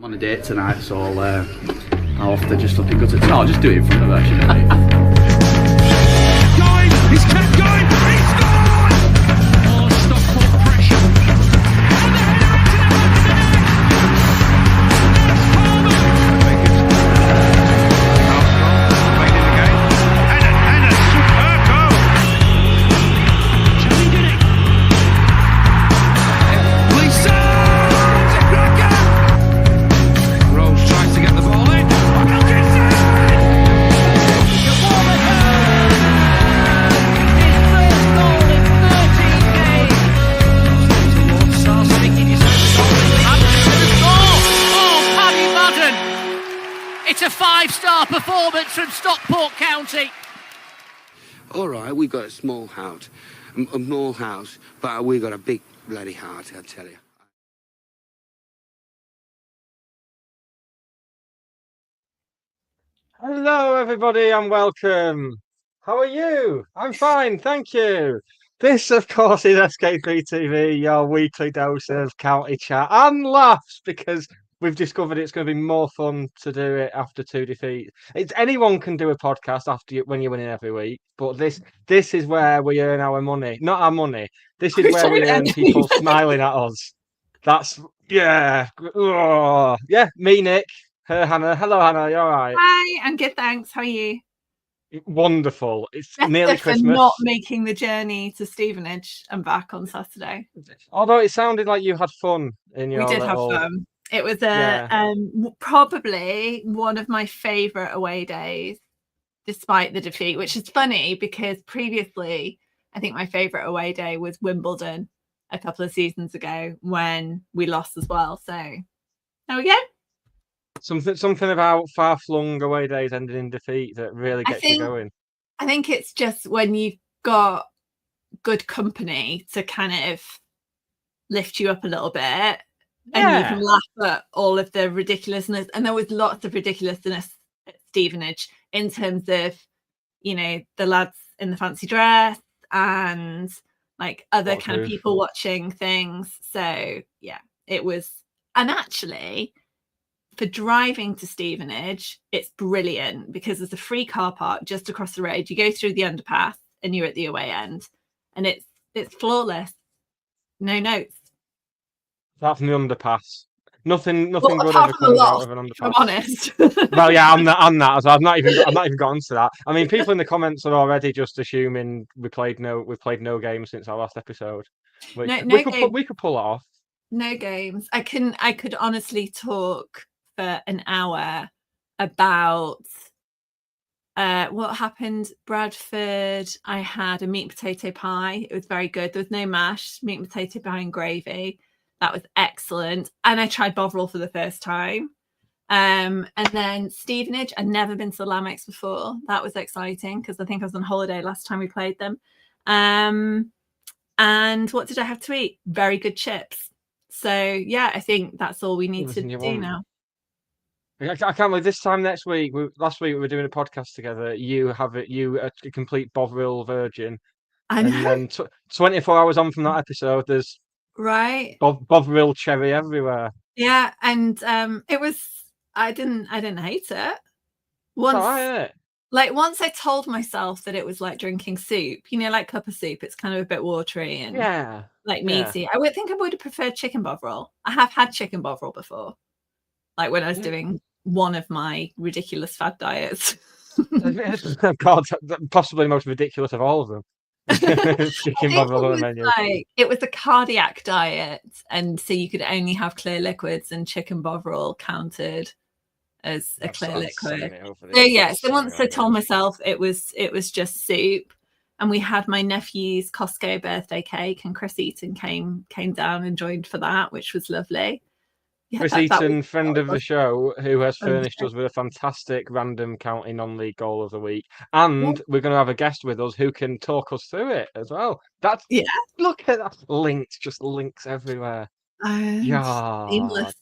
I'm on a date tonight, so I'll have to just look good to I'll just do it in front of her, shouldn't I? He's kept going, he's scored! Oh, Stockport pressure. And the header into the superb goal. Chelsea did it. Lisa! Rose tries to get the ball in. Wilkinson! It's a 5-star performance from Stockport County. All right, we've got a small house, but we've got a big bloody heart, I tell you. Hello, everybody, and welcome. How are you? I'm fine, thank you. This, of course, is SK3 TV, your weekly dose of county chat and laughs, because we've discovered it's going to be more fun to do it after 2 defeats. Anyone can do a podcast when you're winning every week, but this is where we earn our money. Not our money. This is where we earn people smiling at us. That's, yeah. Oh, yeah, me, Nick. Her, Hannah. Hello, Hannah. You all right? Hi, I'm good, thanks. How are you? Wonderful. It's Better nearly for Christmas. not making the journey to Stevenage and back on Saturday. Although it sounded like you had fun in your We did have fun. It was probably one of my favourite away days, despite the defeat, which is funny because previously I think my favourite away day was Wimbledon a couple of seasons ago when we lost as well. So there we go. Something about far-flung away days ending in defeat that really gets you going. I think it's just when you've got good company to kind of lift you up a little bit. And you can laugh at all of the ridiculousness. And there was lots of ridiculousness at Stevenage in terms of, you know, the lads in the fancy dress and like other kind of people watching things. So, yeah, it was. And actually, for driving to Stevenage, it's brilliant because there's a free car park just across the road. You go through the underpass and you're at the away end. And it's flawless. No notes. Apart from the underpass, nothing good ever comes out of an underpass. I'm honest. Well, yeah, I'm that. As well. I've not even got onto that. I mean, people in the comments are already just assuming we've played no game since our last episode. We could pull it off. No games. I could honestly talk for an hour about what happened. Bradford, I had a meat and potato pie. It was very good. There was no mash, meat and potato pie and gravy. That was excellent. And I tried Bovril for the first time. And then Stevenage, I'd never been to Lamex before. That was exciting because I think I was on holiday last time we played them. And what did I have to eat? Very good chips. So, yeah, I think that's all we need to do now. I can't believe this time next week. Last week we were doing a podcast together. You a complete Bovril virgin. I know. And then 24 hours on from that episode, there's right Bovril cherry everywhere. Yeah, and it was. I didn't hate it. Once I told myself that it was like drinking soup, you know, like cup of soup. It's kind of a bit watery and like meaty. I would think I would have preferred chicken Bovril. I have had chicken Bovril before, like when I was doing one of my ridiculous fad diets. God, possibly the most ridiculous of all of them. Chicken Bovril on the menu. It was a cardiac diet, and so you could only have clear liquids, and chicken Bovril counted as a clear liquid. So yeah, so once I told myself it was just soup, and we had my nephew's Costco birthday cake, and Chris Eaton came down and joined for that, which was lovely. Yeah, Chris Eaton, friend of the show, who has furnished us with a fantastic random county non-league goal of the week. And we're going to have a guest with us who can talk us through it as well. Look at that. Links everywhere. Seamless.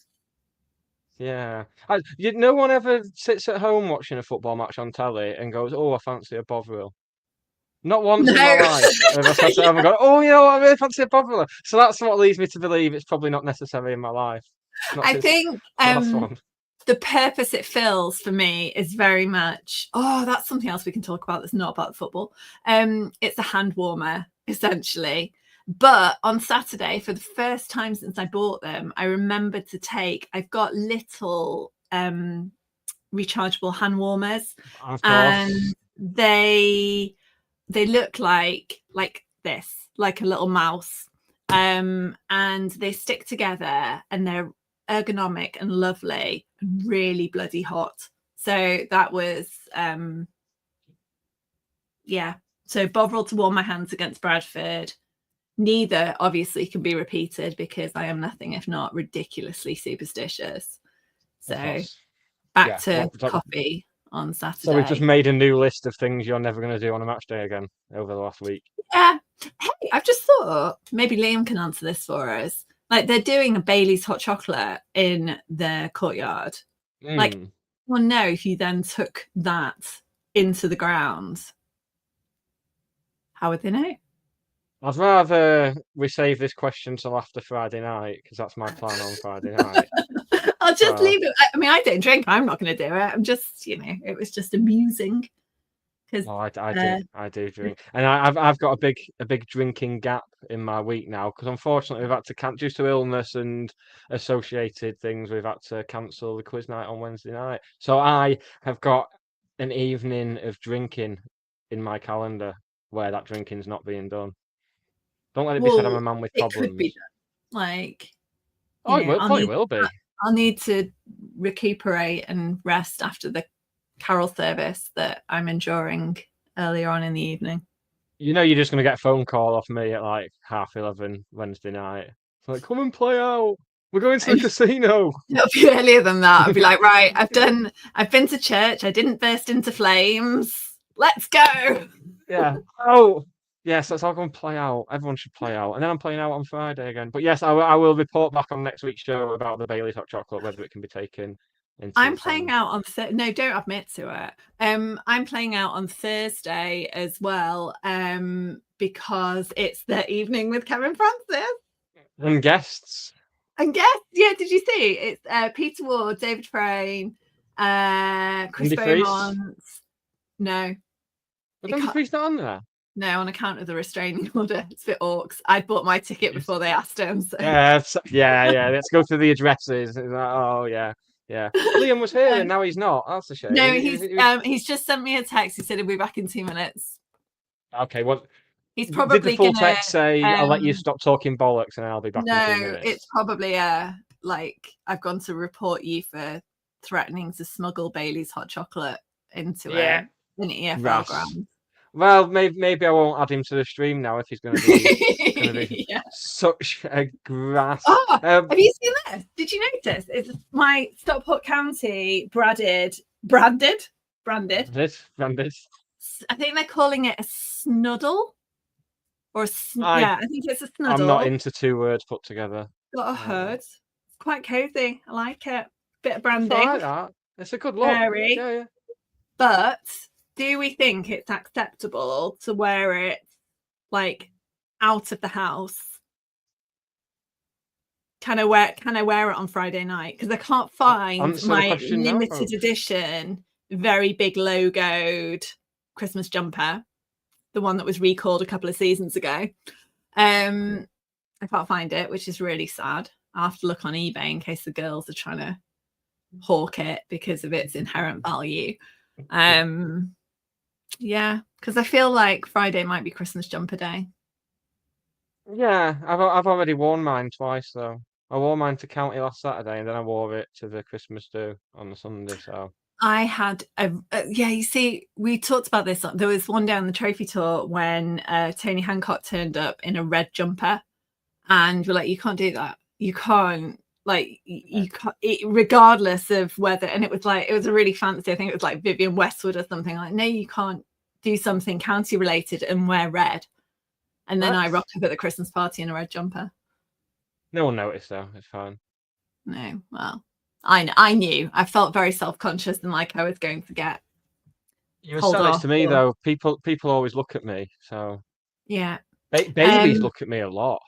Yeah. No one ever sits at home watching a football match on telly and goes, oh, I fancy a Bovril. Not once in my life have I sat at home and gone, oh, you know what, I really fancy a Bovril. So that's what leads me to believe it's probably not necessary in my life. I think last one. the purpose it fills for me is very much, that's something else we can talk about that's not about football. It's a hand warmer, essentially. But on Saturday, for the first time since I bought them, I remembered to I've got little rechargeable hand warmers, Of course. and they look like this, like a little mouse, and they stick together, and they're ergonomic and lovely and really bloody hot. So that was so Bovril to warm my hands against Bradford. Neither obviously can be repeated because I am nothing if not ridiculously superstitious. So back to coffee on Saturday. So we've just made a new list of things you're never going to do on a match day again over the last week. Yeah. Hey, I've just thought maybe Liam can answer this for us. Like, they're doing a Bailey's hot chocolate in the courtyard. Like, well, no, if you then took that into the ground, how would they know? I'd rather we save this question till after Friday night, because that's my plan on Friday night. I'll just leave it. I mean, I don't drink. I'm not going to do it. I'm just, it was just amusing. I do drink, and I've got a big drinking gap in my week now, because unfortunately we've had to due to illness and associated things, we've had to cancel the quiz night on Wednesday night. So I have got an evening of drinking in my calendar where that drinking's not being done. Don't let it be said I'm a man with problems. It could be done. Like, it will be. I'll need to recuperate and rest after the carol service that I'm enduring earlier on in the evening. You're just going to get a phone call off me at like 11:30 Wednesday night. It's like, come and play out. We're going to the casino. It'll be earlier than that. I'll be like, right, I've been to church. I didn't burst into flames. Let's go. Yeah. Oh, yes, let's all go and play out. Everyone should play out. And then I'm playing out on Friday again. But yes, I will report back on next week's show about the Bailey's hot chocolate, whether it can be taken. I'm playing out on no, don't admit to it. I'm playing out on Thursday as well, because it's the evening with Kevin Francis and guests. Yeah, did you see? It's Peter Ward, David Frayne, Chris Beaumont. No, but Andy Freeze not on there. No, on account of the restraining order. It's a bit orcs. I'd bought my ticket before they asked him. So. Yeah. Let's go through the addresses. Oh yeah. Yeah, Liam was here and now he's not. That's a shame. No, he's just sent me a text. He said he'll be back in 2 minutes. Okay, well, he's probably did the full text say I'll let you stop talking bollocks and I'll be back in 2 minutes? No, it's probably like I've gone to report you for threatening to smuggle Bailey's hot chocolate into an EFL ground. Well, maybe I won't add him to the stream now if he's going to be such a grass. Oh, have you seen this? Did you notice? It's my Stockport County branded. I think they're calling it a snuddle, or I think it's a snuddle. I'm not into two words put together. Got a hood. It's quite cozy. I like it. Bit of branding. I like that. It's a good look. Very. Yeah. But do we think it's acceptable to wear it like out of the house? Can I wear it on Friday night? Because I can't find my limited edition, very big logoed Christmas jumper, the one that was recalled a couple of seasons ago. I can't find it, which is really sad. I'll have to look on eBay in case the girls are trying to hawk it because of its inherent value. Yeah, because I feel like Friday might be Christmas jumper day. Yeah, I've already worn mine twice though. I wore mine to County last Saturday, and then I wore it to the Christmas do on the Sunday. So I had you see, we talked about this. There was one day on the trophy tour when Tony Hancock turned up in a red jumper, and we're like, you can't do that. You can't. Like you can't, regardless of whether, and it was a really fancy, I think it was like Vivian Westwood or something. Like, no, you can't do something county related and wear red. And then I rocked up at the Christmas party in a red jumper. No one noticed though. It's fine. No, well, I knew. I felt very self-conscious and like I was going to get. You were so nice to me though. People always look at me. So yeah, babies look at me a lot.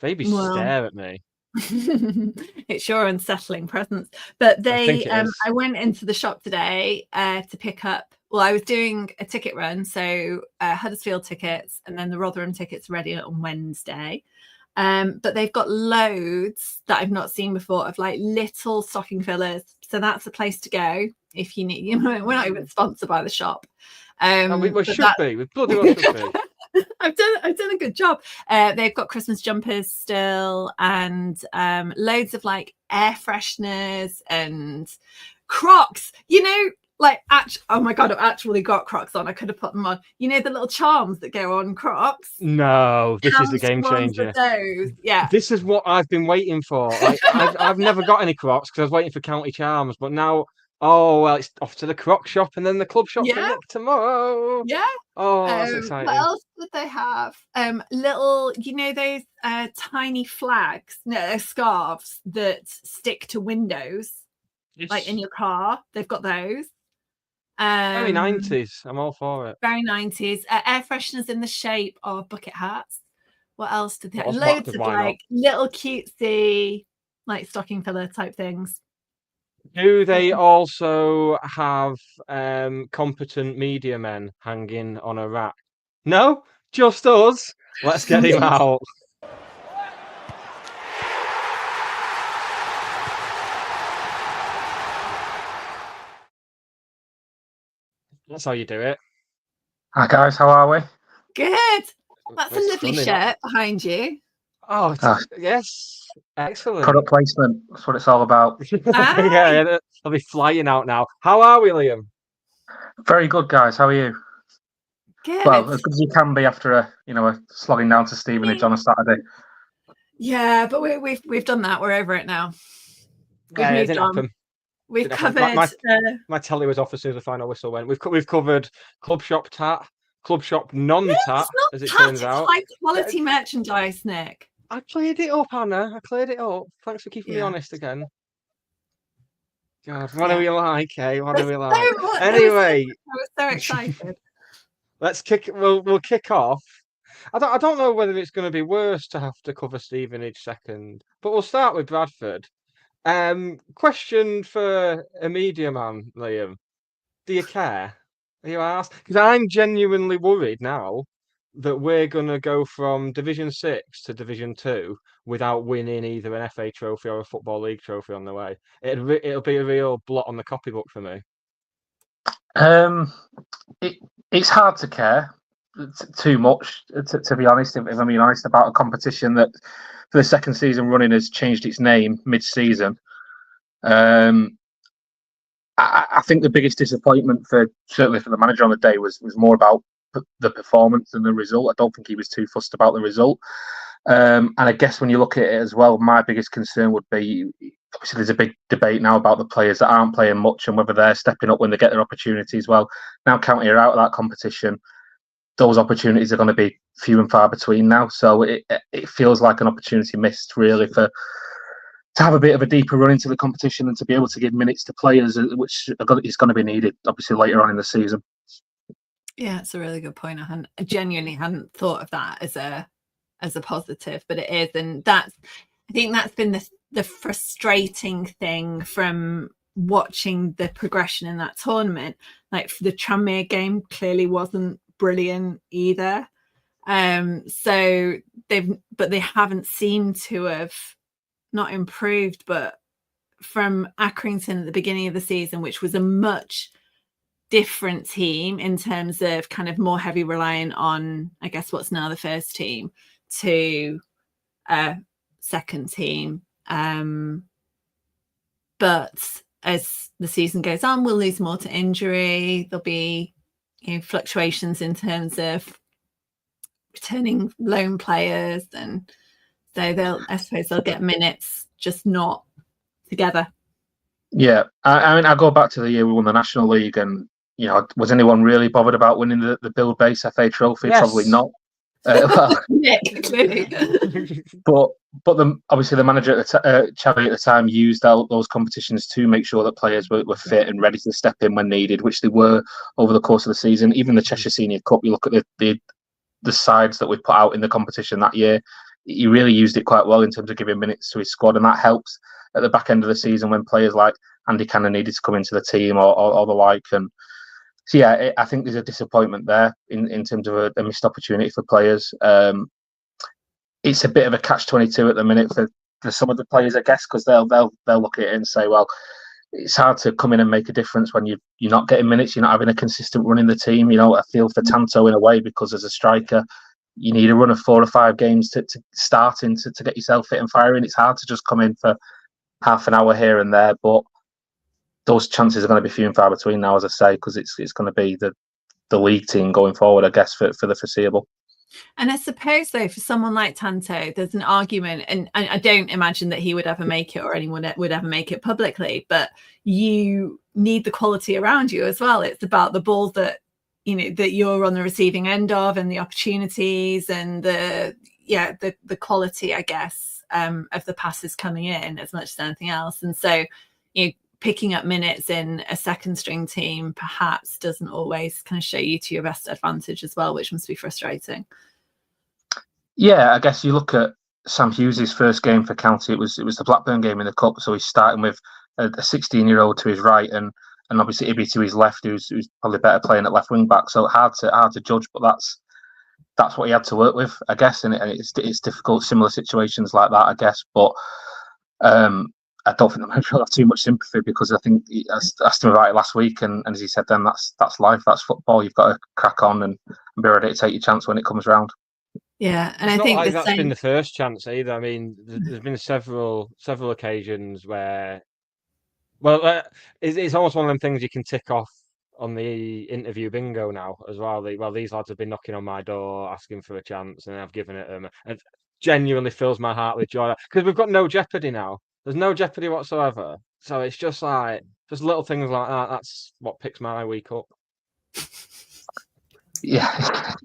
Babies stare at me. It's your unsettling presence. But think they, it is. I went into the shop today to pick up. Well, I was doing a ticket run, so Huddersfield tickets, and then the Rotherham tickets ready on Wednesday. But they've got loads that I've not seen before of like little stocking fillers. So that's the place to go if you need. You know, we're not even sponsored by the shop. We should be. We bloody well should be. I've done a good job. They've got Christmas jumpers still, and loads of like air fresheners and Crocs. You know, like oh my god, I've actually got Crocs on. I could have put them on. You know, the little charms that go on Crocs. No, this is the game changer. Those. Yeah, this is what I've been waiting for. Like, I've never got any Crocs because I was waiting for County Charms, but now. Oh, well, it's off to the Croc shop and then the club shop for Nick tomorrow. Yeah. Oh, that's exciting. What else did they have? Little, you know, those tiny flags, no, scarves that stick to windows, like in your car. They've got those. Very 90s. I'm all for it. Very 90s. Air fresheners in the shape of bucket hats. What else did they have? Loads of like little cutesy, like stocking filler type things. Do they also have competent media men hanging on a rack? No, just us. Let's get him out. That's how you do it. Hi guys, how are we? Good. That's a lovely shirt behind you. Oh, yes. Excellent. Product placement. That's what it's all about. Yeah, they'll be flying out now. How are we, Liam? Very good, guys. How are you? Good. Well, as good as you can be after a slogging down to Stevenage on a Saturday. Yeah, but we've done that. We're over it now. We've moved on. Happen. We've covered. My telly was off as soon as the final whistle went. We've covered club shop tat, club shop non-tat, as it turns out. High quality merchandise, Nick. I cleared it up, Anna. I cleared it up. Thanks for keeping me honest again. God, what do we like, eh? What do we like? Anyway, I was so excited. Let's kick. We'll kick off. I don't know whether it's going to be worse to have to cover Stevenage second, but we'll start with Bradford. Question for a media man, Liam. Do you care? Are you asked? Because I'm genuinely worried now that we're going to go from Division 6 to Division 2 without winning either an FA trophy or a Football League trophy on the way. It'll be a real blot on the copybook for me. It's hard to care too much, to be honest, if I'm being honest, about a competition that for the second season running has changed its name mid-season. I think the biggest disappointment certainly for the manager on the day was more about the performance than the result. I don't think he was too fussed about the result. And I guess when you look at it as well, my biggest concern would be, obviously there's a big debate now about the players that aren't playing much and whether they're stepping up when they get their opportunities. Well, now County are out of that competition, those opportunities are going to be few and far between now. So it feels like an opportunity missed, really, to have a bit of a deeper run into the competition and to be able to give minutes to players, which is going to be needed, obviously, later on in the season. Yeah, it's a really good point. I genuinely hadn't thought of that as a positive, but it is, and I think that's been the frustrating thing from watching the progression in that tournament. Like the Tranmere game clearly wasn't brilliant either. So they haven't seemed to have not improved, but from Accrington at the beginning of the season, which was a much different team in terms of kind of more heavy reliant on, I guess, what's now the first team, to second team. But as the season goes on, we'll lose more to injury. There'll be fluctuations in terms of returning loan players, and so I suppose they'll get minutes, just not together. Yeah, I mean, I go back to the year we won the National League, and was anyone really bothered about winning the Build Base FA Trophy? Yes. Probably not. Yeah, clearly. but obviously the manager at Charlie at the time used those competitions to make sure that players were fit and ready to step in when needed, which they were over the course of the season. Even the Cheshire Senior Cup, you look at the sides that we put out in the competition that year, he really used it quite well in terms of giving minutes to his squad, and that helps at the back end of the season when players like Andy Cannon needed to come into the team or the like. And so, yeah, I think there's a disappointment there in terms of a missed opportunity for players. It's a bit of a catch-22 at the minute for some of the players, I guess, because they'll look at it and say, well, it's hard to come in and make a difference when you're not getting minutes, you're not having a consistent run in the team. You know, I feel for Tanto in a way, because as a striker, you need a run of 4 or 5 games to start in to get yourself fit and firing. It's hard to just come in for half an hour here and there, but those chances are going to be few and far between now, as I say, because it's going to be the league team going forward, I guess, for the foreseeable. And I suppose, though, for someone like Tanto, there's an argument, and I don't imagine that he would ever make it or anyone would ever make it publicly, but you need the quality around you as well. It's about the balls that, you know, that you're on the receiving end of, and the opportunities and the quality, I guess, of the passes coming in as much as anything else. And so, you know, picking up minutes in a second string team perhaps doesn't always kind of show you to your best advantage as well, which must be frustrating. Yeah, I guess you look at Sam Hughes' first game for County. It was the Blackburn game in the Cup, so he's starting with a 16-year-old to his right and obviously Ibby to his left, who's probably better playing at left wing back. So hard to judge, but that's what he had to work with, I guess, and it's difficult. Similar situations like that, I guess, but I don't think the manager will have too much sympathy, because I think he asked him about it last week, and as he said then, that's life, that's football. You've got to crack on and be ready to take your chance when it comes round. Yeah, and it's I think like that's been the first chance either. I mean, there's been several occasions where, well, it's almost one of them things you can tick off on the interview bingo now as well. These lads have been knocking on my door asking for a chance, and I've given it them. It genuinely fills my heart with joy, because we've got no jeopardy now. There's no jeopardy whatsoever. So it's just like, just little things like that. That's what picks my week up. Yeah,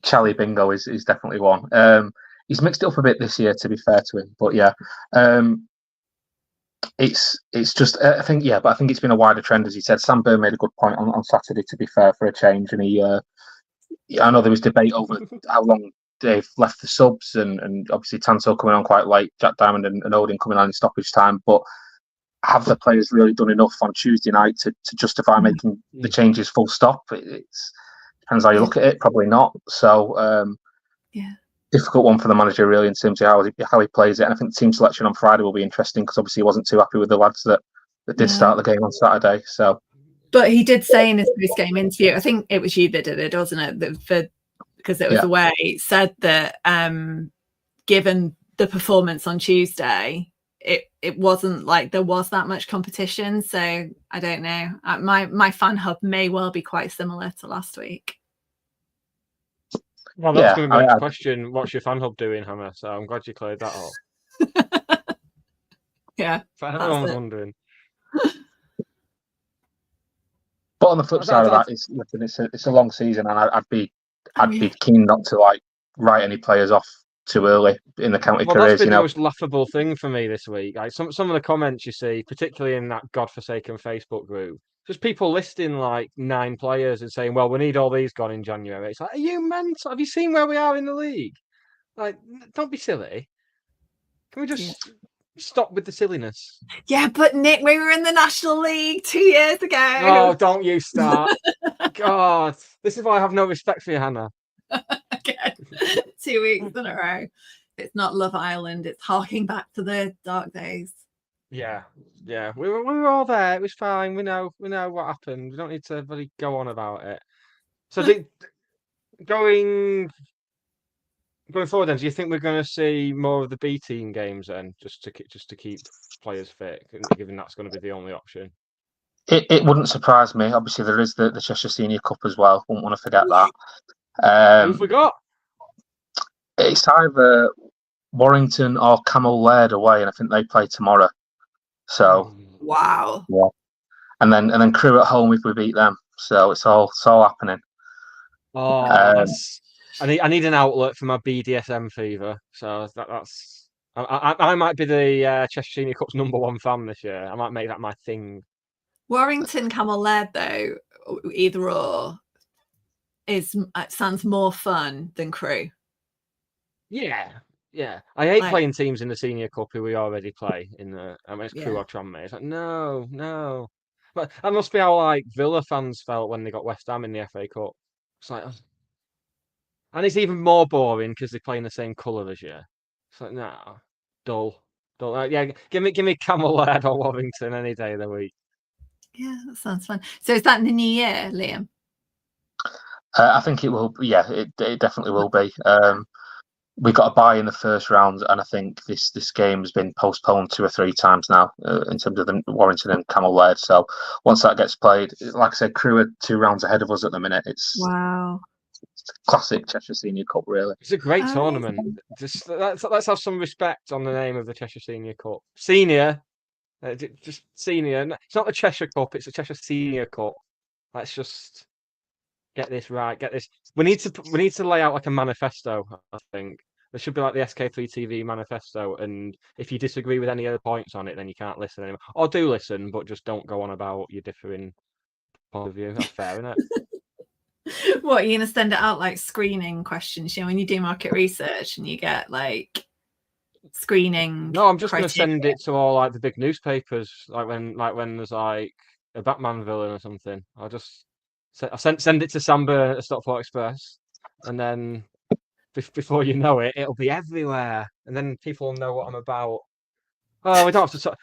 Charlie Bingo is definitely one. He's mixed it up a bit this year, to be fair to him. But yeah, it's just, I think it's been a wider trend, as he said. Sam Burr made a good point on Saturday, to be fair, for a change. And I know there was debate over how long they've left the subs, and obviously Tanto coming on quite late, Jack Diamond and Odin coming on in stoppage time. But have the players really done enough on Tuesday night to justify making the changes full stop? It depends how you look at it. Probably not. So difficult one for the manager, really, in terms of how he plays it. And I think team selection on Friday will be interesting, because obviously he wasn't too happy with the lads that did start the game on Saturday. So, but he did say in his post-game interview, I think it was you that did it, wasn't it? Because it was away, said that given the performance on Tuesday, it wasn't like there was that much competition. So I don't know. My fan hub may well be quite similar to last week. Well, that's going to be the question. What's your fan hub doing, Hannah? So I'm glad you cleared that up. Yeah, if everyone's wondering. But on the flip side of that, it's a long season, and I'd be keen not to write any players off too early in the county careers. That's been the most laughable thing for me this week. Like some of the comments you see, particularly in that godforsaken Facebook group, just people listing like 9 players and saying, "Well, we need all these gone in January." It's like, are you mental? Have you seen where we are in the league? Like, don't be silly. Can we just stop with the silliness? Yeah, but Nick, we were in the National League 2 years ago. Oh, don't you start. God, this is why I have no respect for you, Hannah. Again, 2 weeks in a row. It's not Love Island. It's harking back to the dark days. Yeah. We were all there. It was fine. We know what happened. We don't need to really go on about it. So, going forward, then, do you think we're going to see more of the B team games then, just to keep players fit, given that's going to be the only option? It wouldn't surprise me. Obviously, there is the Cheshire Senior Cup as well. Wouldn't want to forget that. Who have we got? It's either Warrington or Camel Laird away, and I think they play tomorrow. So wow, yeah, and then Crewe at home if we beat them. So it's all happening. Oh, I need an outlet for my BDSM fever. So that's I might be the Cheshire Senior Cup's #1 fan this year. I might make that my thing. Warrington Camel Laird, though, either or, sounds more fun than Crewe. Yeah, Yeah, I hate Like, playing teams in the Senior Cup who we already play in the. I mean, it's Crew yeah. or Tranmere. It's like no, no. But that must be how like Villa fans felt when they got West Ham in the FA Cup. It's like, and it's even more boring because they play in the same colour as you. It's like, nah, dull, dull. Yeah, give me Camel or Warrington any day of the week. Yeah, that sounds fun. So is that in the new year, Liam? I think it will. Yeah, it definitely will be. We got a bye in the first round, and I think this game has been postponed 2 or 3 times now in terms of the Warrington and Camel Laird. So once that gets played, like I said, Crew are 2 rounds ahead of us at the minute. It's Wow. classic Cheshire Senior Cup, really. It's a great Oh, tournament. Just let's have some respect on the name of the Cheshire Senior Cup. Senior, just senior. It's not the Cheshire Cup. It's the Cheshire Senior Cup. Let's just get this right. Get this. We need to lay out like a manifesto. I think there should be like the SK3 TV manifesto. And if you disagree with any other points on it, then you can't listen anymore. Or do listen, but just don't go on about your differing point of view. That's fair, isn't it? What, you're going to send it out like screening questions? You know, when you do market research and you get like screening. No, I'm just going to criteria. send it to all like the big newspapers, like when there's like a Batman villain or something. I'll send it to Sam Byrne at the Stockport Express, and then before you know it, it'll be everywhere, and then people will know what I'm about. Oh, we don't have to talk.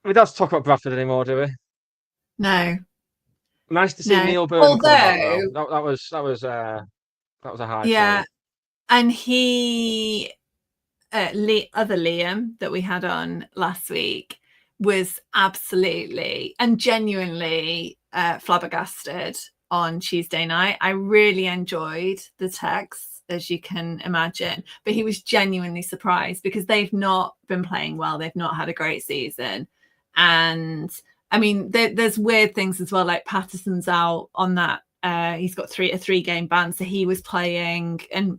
We don't have to talk about Bradford anymore, do we? No. Nice to see No. Neil Byrne come back, Although, though. That was a high yeah, point. and he, other Liam that we had on last week was absolutely and genuinely flabbergasted on Tuesday night. I really enjoyed the texts, as you can imagine, but he was genuinely surprised because they've not been playing well. They've not had a great season. And I mean, there's weird things as well, like Patterson's out on that. He's got a 3-game ban, so he was playing and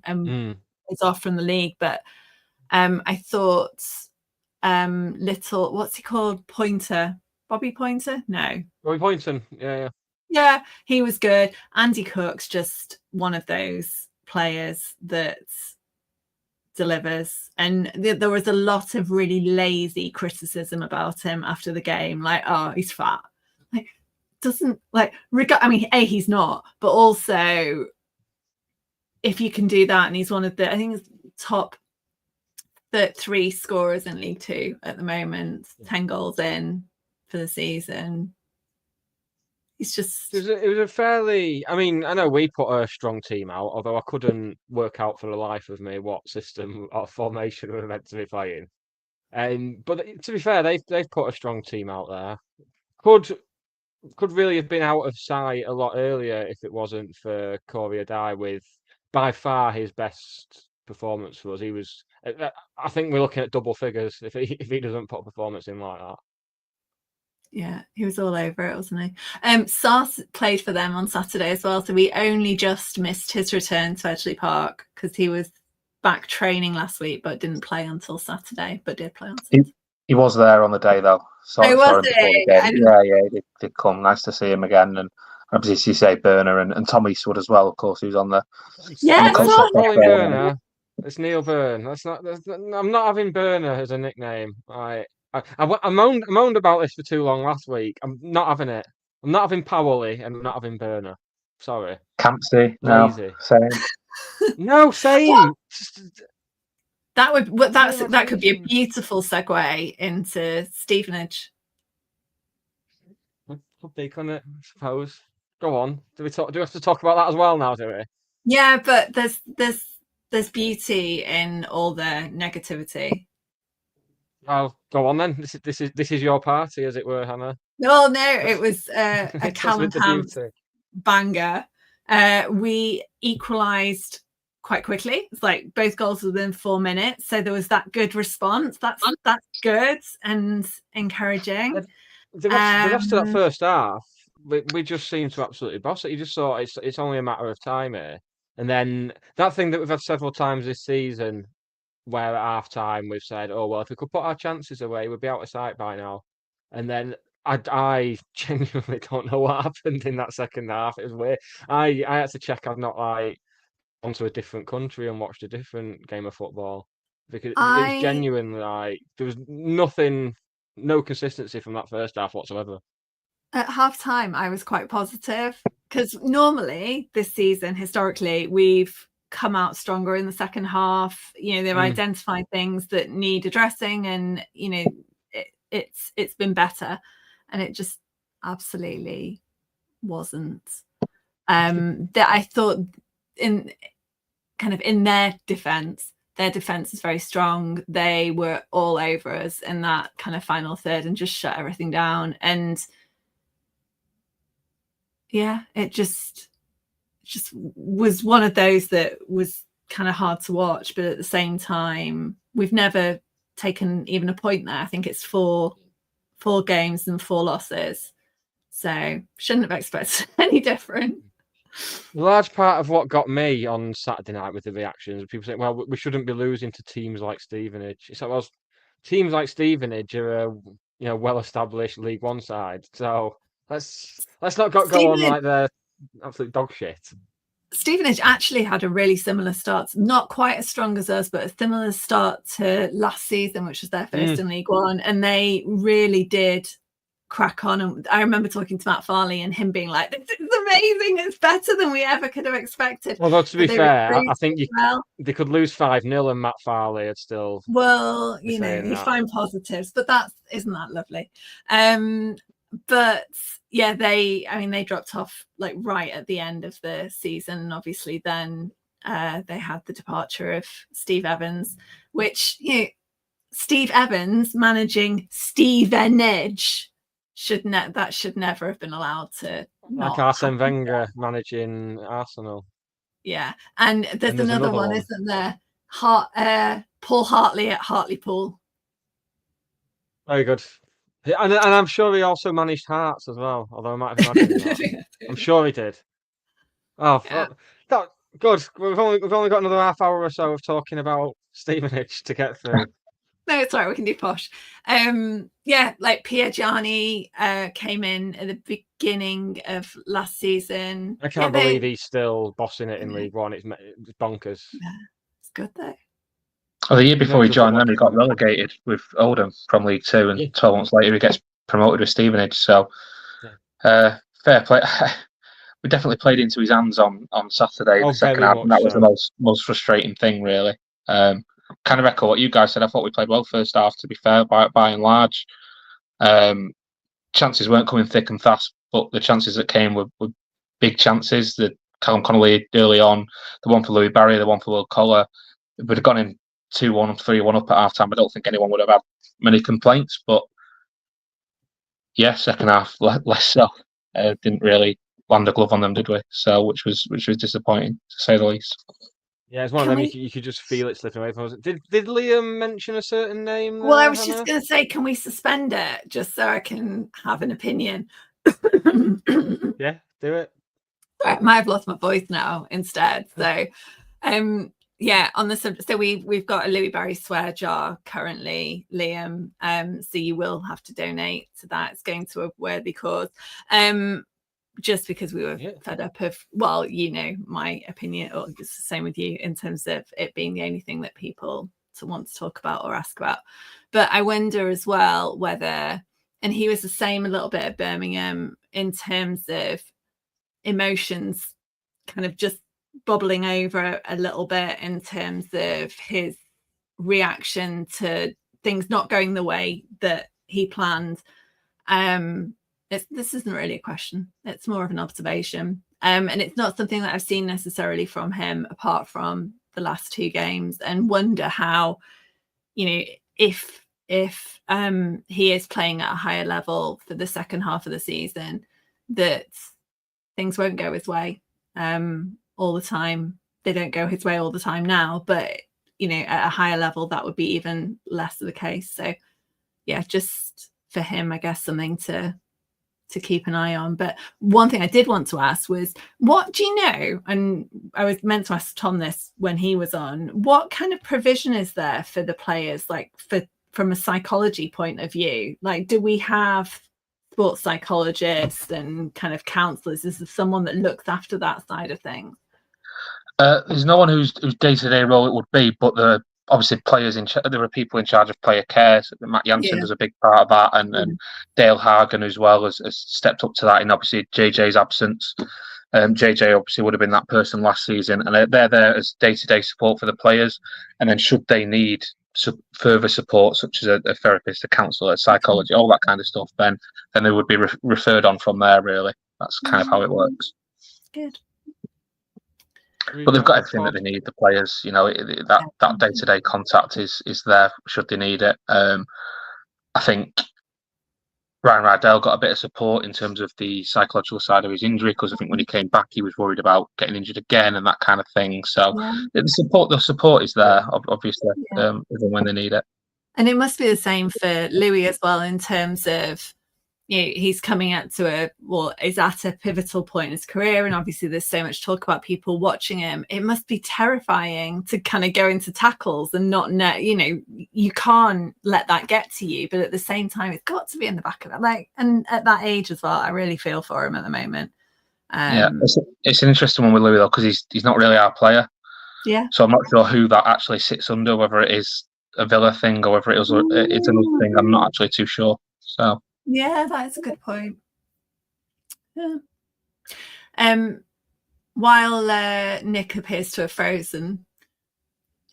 is off from the league. But I thought little, what's he called? Pointer, Bobby Pointer? No, Bobby Poynton, yeah. Yeah, he was good. Andy Cook's just one of those players that delivers. And there was a lot of really lazy criticism about him after the game, like, oh, he's fat. Like, doesn't like I mean, A, he's not, but also if you can do that, and he's one of the, I think it's top 3 scorers in League Two at the moment, 10 goals in for the season. It's just it was a fairly. I mean, I know we put a strong team out, although I couldn't work out for the life of me what system or formation we were meant to be playing. But to be fair, they've put a strong team out there. Could really have been out of sight a lot earlier if it wasn't for Corey Adai with by far his best performance for us. He was. I think we're looking at double figures if he doesn't put a performance in like that. Yeah, he was all over it, wasn't he? Sars played for them on Saturday as well, so we only just missed his return to Edgeley Park because he was back training last week, but didn't play until Saturday, but did play on Saturday. He was there on the day, though. Was he? Yeah, he did come. Nice to see him again. And obviously, you say Burner and Tom Eastwood as well, of course, who's on the... Yeah, Burner. It's Neil Byrne. I'm not having Burner as a nickname. I moaned about this for too long last week. I'm not having it. I'm not having Powley and I'm not having Burner. Sorry. Campsey. No. Same. No, same. That could be a beautiful segue into Stevenage. Could be, couldn't it? I suppose. Go on. Do we have to talk about that as well now, do we? Yeah, but there's beauty in all the negativity. Oh, go on then. This is your party, as it were, Hannah. No, it was a Callum banger. We equalised quite quickly. It's like both goals within 4 minutes, so there was that good response. That's good and encouraging. The rest of that first half, we just seemed to absolutely boss it. You just thought it's only a matter of time here, and then that thing that we've had several times this season, where at half time we've said, oh, well, if we could put our chances away, we'd be out of sight by now. And then I genuinely don't know what happened in that second half. It was weird. I had to check I've not like gone to a different country and watched a different game of football. because it was genuine. Like there was nothing, no consistency from that first half whatsoever. At half time, I was quite positive because normally this season, historically, we've come out stronger in the second half. You know, they've identified things that need addressing, and you know, it's been better, and it just absolutely wasn't. That I thought in their defense is very strong. They were all over us in that kind of final third and just shut everything down. And yeah, it just was one of those that was kind of hard to watch, but at the same time, we've never taken even a point there. I think it's four games and 4 losses, so shouldn't have expected any different. A large part of what got me on Saturday night with the reactions, people saying, "Well, we shouldn't be losing to teams like Stevenage." It's like, well, teams like Stevenage are a well-established League One side, so let's not go on like they're absolute dog shit. Stevenage actually had a really similar start, not quite as strong as us, but a similar start to last season, which was their first in League One, and they really did crack on. And I remember talking to Matt Farley and him being like, "This is amazing, it's better than we ever could have expected." Although to be fair, I think they could lose 5-0 and Matt Farley had still you find positives, but isn't that lovely? But yeah, they dropped off like right at the end of the season, and obviously then they had the departure of Steve Evans, which Steve Evans managing Stevenage should never have been allowed to. Like Arsene Wenger managing Arsenal. Yeah, and there's another one, isn't there? Paul Hartley at Hartlepool. Very good. And I'm sure he also managed Hearts as well, although I might have imagined that. I'm sure he did. Oh, yeah. Good. We've only got another half hour or so of talking about Stevenage to get through. No, it's all right. We can do posh. Like Pierre Gianni came in at the beginning of last season. I can't believe he's still bossing it in League One. It's bonkers. Yeah, it's good though. The year before he joined them, he got relegated with Oldham from League Two, and 12 months later he gets promoted with Stevenage. So, fair play. We definitely played into his hands on Saturday, the second half, and that was the most frustrating thing, really. Kind of echo what you guys said. I thought we played well first half, to be fair, by and large. Chances weren't coming thick and fast, but the chances that came were big chances. The Callum Connolly early on, the one for Louis Barry, the one for Will Collar. It would have gone in 2-1, 3-1 up at half time. I don't think anyone would have had many complaints, but yeah, second half less so. Didn't really land a glove on them, did we? So which was disappointing, to say the least. Yeah, it's one of them you could just feel it slipping away from us. Did Liam mention a certain name? Well, I was just going to say, can we suspend it just so I can have an opinion? Yeah, do it. I might have lost my voice now instead. So, yeah, on the subject, so we've got a Louis Barry swear jar currently, Liam. So you will have to donate to that. It's going to a worthy cause. Just because we were fed up of, well, my opinion, or it's the same with you in terms of it being the only thing that people want to talk about or ask about. But I wonder as well whether, and he was the same a little bit at Birmingham in terms of emotions kind of just bubbling over a little bit in terms of his reaction to things not going the way that he planned. This isn't really a question. It's more of an observation. And it's not something that I've seen necessarily from him apart from the last 2 games, and wonder how, if he is playing at a higher level for the second half of the season, that things won't go his way all the time. They don't go his way all the time now, but, at a higher level, that would be even less of the case. So, yeah, just for him, I guess, something to keep an eye on. But one thing I did want to ask was, what do you know, and I was meant to ask Tom this when he was on, what kind of provision is there for the players, like from a psychology point of view? Like, do we have sports psychologists and kind of counsellors? Is there someone that looks after that side of things? There's no one whose day-to-day role it would be, but obviously players there were people in charge of player care. So Matt Jansen was a big part of that, and Dale Hagen as well has stepped up to that in obviously JJ's absence. JJ obviously would have been that person last season, and they're there as day-to-day support for the players. And then should they need further support, such as a therapist, a counsellor, a psychology, all that kind of stuff, then they would be referred on from there. Really, that's kind of how it works. Good. But they've got everything that they need. The players, that day-to-day contact is there should they need it. I think Ryan Rydell got a bit of support in terms of the psychological side of his injury, because I think when he came back, he was worried about getting injured again and that kind of thing. So the support is there, obviously, even when they need it. And it must be the same for Louis as well, in terms of, he's coming up to is at a pivotal point in his career, and obviously there's so much talk about people watching him. It must be terrifying to kind of go into tackles and not know, you can't let that get to you, but at the same time it's got to be in the back of it. And at that age as well, I really feel for him at the moment. It's an interesting one with Louis though, because he's not really our player. So I'm not sure who that actually sits under, whether it is a Villa thing or whether it's another thing. I'm not actually too sure. So yeah, that's a good point. While Nick appears to have frozen,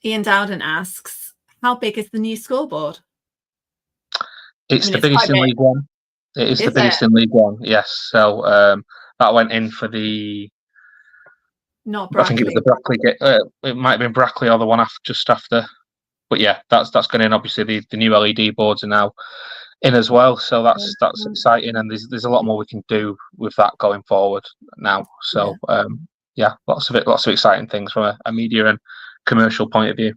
Ian Dowden asks, how big is the new scoreboard? It's the biggest in League One. It is the biggest in League One, yes. So that went in for the... Not Brackley. I think it was the Brackley. It might have been Brackley or the one just after. But yeah, that's going in. Obviously, the new LED boards are now in as well, so that's exciting, and there's a lot more we can do with that going forward now. So lots of exciting things from a media and commercial point of view.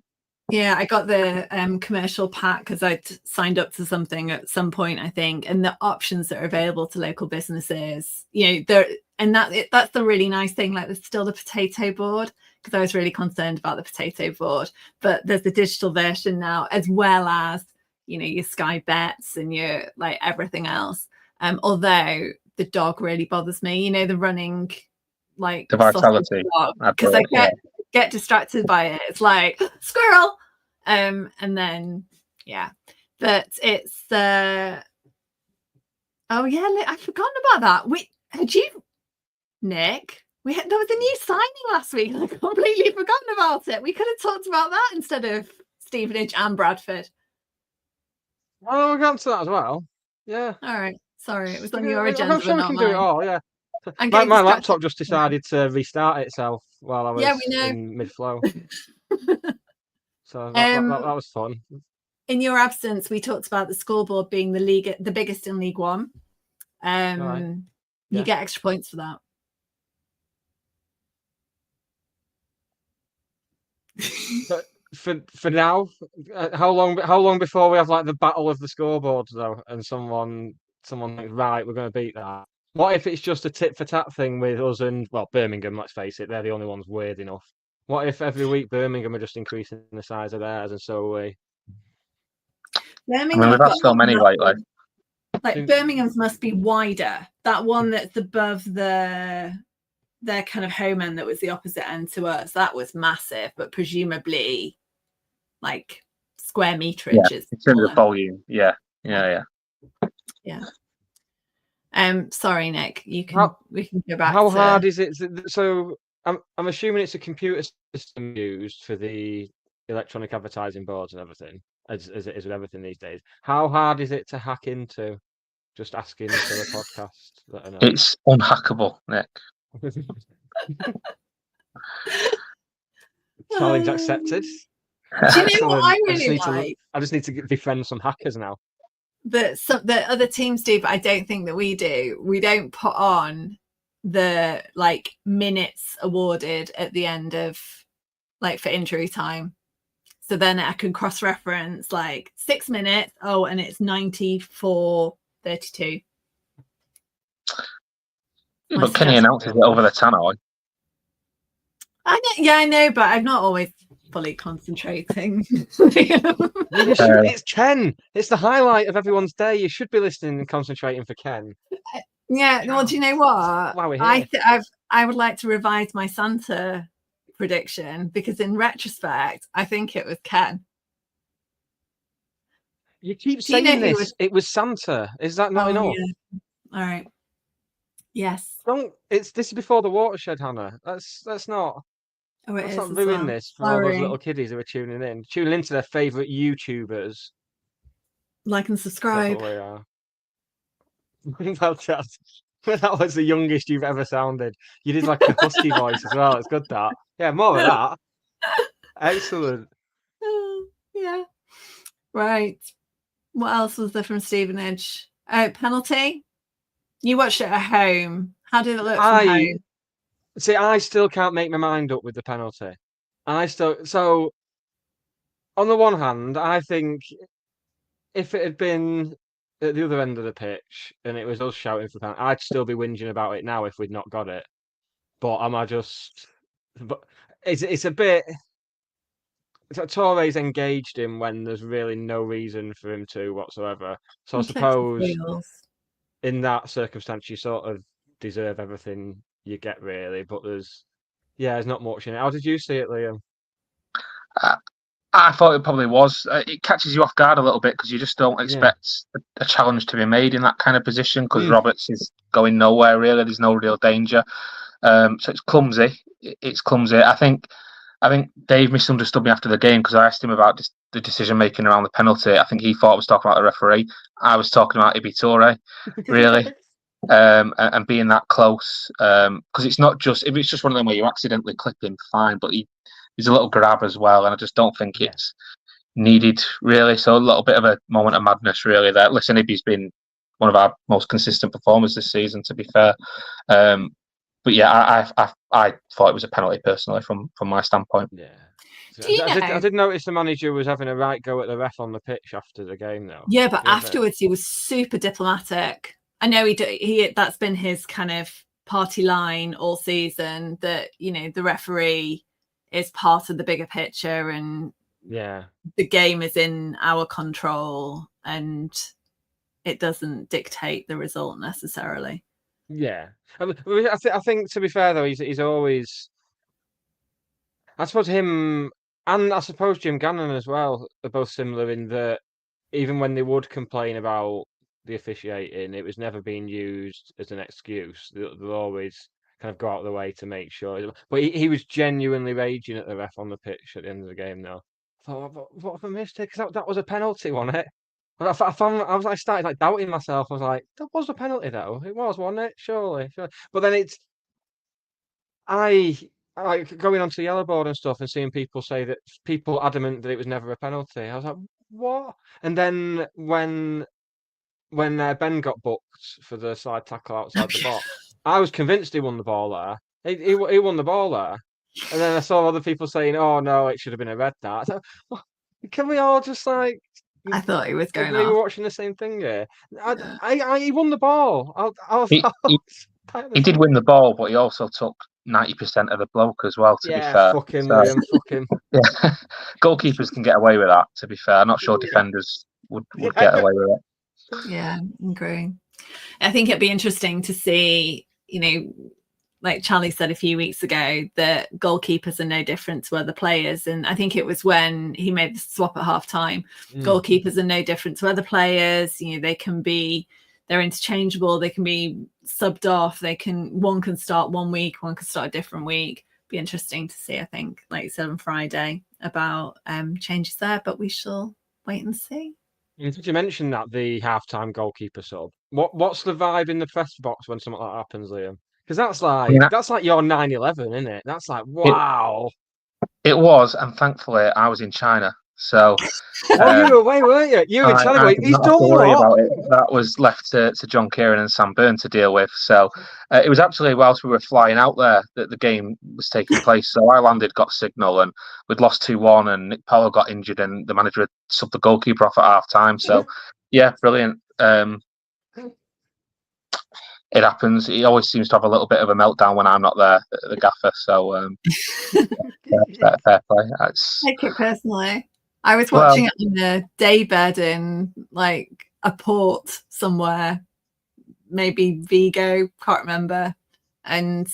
Yeah, I got the commercial pack because I'd signed up to something at some point, I think, and the options that are available to local businesses, that's the really nice thing. Like, there's still the potato board, because I was really concerned about the potato board, but there's the digital version now, as well as your Sky Bets and your everything else. Although the dog really bothers me, the running, the vitality, because I get distracted by it. It's like squirrel, and then but it's I've forgotten about that. Nick? There was a new signing last week. I completely forgotten about it. We could have talked about that instead of Stevenage and Bradford. Oh, we'll get to that as well. Yeah. All right. Sorry, it was on your agenda. I'm sure we can do it all. Yeah. My laptop just decided to restart itself while I was in mid-flow. So that was fun. In your absence, we talked about the scoreboard being the biggest in League One. You get extra points for that. But for now, how long before we have the battle of the scoreboards though, and someone thinks, right, we're going to beat that? What if it's just a tit for tat thing with us and Birmingham? Let's face it, they're the only ones weird enough. What if every week Birmingham are just increasing the size of theirs, and so are we? We've had so many lately. Birmingham's must be wider. That one that's above their kind of home end, that was the opposite end to us, that was massive, but presumably square meterage is in terms of volume. Yeah. Sorry, Nick, we can go back. How hard is it? So I'm assuming it's a computer system used for the electronic advertising boards and everything, as it is with everything these days. How hard is it to hack into? Just asking for the podcast. It's unhackable, Nick. Challenge accepted. Do you know what I really like? I just need to befriend some hackers now. That other teams do, but I don't think that we do. We don't put on the minutes awarded at the end of for injury time. So then I can cross-reference 6 minutes. Oh, and it's 94:32. But Kenny announces it over the tannoy. I know, but I'm not always fully concentrating. It's Ken. It's the highlight of everyone's day. You should be listening and concentrating for Ken. Yeah. Well, do you know what? Wow, I would like to revise my Santa prediction because in retrospect, I think it was Ken. You keep Do you saying know who this. was- It was Santa. Is that not enough? Yeah. All right. Yes. Don't. This is before the watershed, Hannah. Let's not. Oh, it Let's is not as ruin well. this for all those Sorry. little kiddies who are tuning into their favourite YouTubers. Like and That's subscribe. what we are. Well, that was the youngest you've ever sounded. You did like a husky voice as well. It's good that. Yeah, more of that. Excellent. Yeah. Right. What else was there from Stevenage? Penalty. You watched it at home. How did it look from home? See, I still can't make my mind up with the penalty. So on the one hand, I think if it had been at the other end of the pitch and it was us shouting for penalty, I'd still be whinging about it now if we'd not got it. But am I just? But it's a bit. Torres engaged him when there's really no reason for him to whatsoever. So I suppose in that circumstance, you sort of deserve everything you get, really. But there's not much in it. How did you see it, Liam? I thought it probably was. It catches you off guard a little bit because you just don't expect a challenge to be made in that kind of position because Roberts is going nowhere, really. There's no real danger. So it's clumsy. It's clumsy. I think Dave misunderstood me after the game because I asked him about the decision making around the penalty. I think he thought I was talking about the referee. I was talking about Ibitore, really, and being that close. Because it's not just if it's just one of them where you accidentally clip him, fine. But he's a little grab as well, and I just don't think it's needed really. So a little bit of a moment of madness, really. There. Listen, Ibby's been one of our most consistent performers this season, to be fair. But yeah, I thought it was a penalty personally from my standpoint. Yeah. I did notice the manager was having a right go at the ref on the pitch after the game, though. Yeah, but afterwards he was super diplomatic. I know he that's been his kind of party line all season that the referee is part of the bigger picture and the game is in our control and it doesn't dictate the result necessarily. Yeah, I think to be fair though, he's always. I suppose him and I suppose Jim Gannon as well are both similar in that even when they would complain about the officiating, it was never being used as an excuse. They'll always kind of go out of the way to make sure. But he was genuinely raging at the ref on the pitch at the end of the game. Though, I thought, what a mistake! Because that was a penalty, wasn't it? I started like doubting myself. I was like, that was a penalty though. It was, wasn't it? Surely. But then I like going onto the yellow board and stuff and seeing people say that people adamant that it was never a penalty. I was like, what? And then when Ben got booked for the slide tackle outside the box, I was convinced he won the ball there. He won the ball there. And then I saw other people saying, "Oh no, it should have been a red." So, can we all just like? I thought he was going We off. were watching the same thing here. He won the ball. He did win the ball, but he also took 90% of the bloke as well. To be fair, fuck him, Liam. Fuck him. Yeah, goalkeepers can get away with that. To be fair, I'm not sure defenders would get away with it. Yeah, I agree. I think it'd be interesting to see, like Charlie said a few weeks ago, that goalkeepers are no different to other players. And I think it was when he made the swap at half time. Goalkeepers are no different to other players. They're interchangeable. They can be subbed off. One can start one week, one can start a different week. Be interesting to see, I think, like you said on Friday, about changes there, but we shall wait and see. Did you mention that the halftime goalkeeper sub? What's the vibe in the press box when something like that happens, Liam? Because that's like your 9/11, isn't it? That's like wow. It was, and thankfully I was in China, so. You were away, weren't you? You were in China. He's done worry about it. That was left to John Kieran and Sam Byrne to deal with. So it was actually whilst we were flying out there that the game was taking place. So I landed, got signal, and we'd lost 2-1, and Nick Powell got injured, and the manager had subbed the goalkeeper off at half time. So yeah, brilliant. It happens. He always seems to have a little bit of a meltdown when I'm not there, the gaffer. So fair play. Take it personally. I was watching it on the daybed in like a port somewhere, maybe Vigo, can't remember. And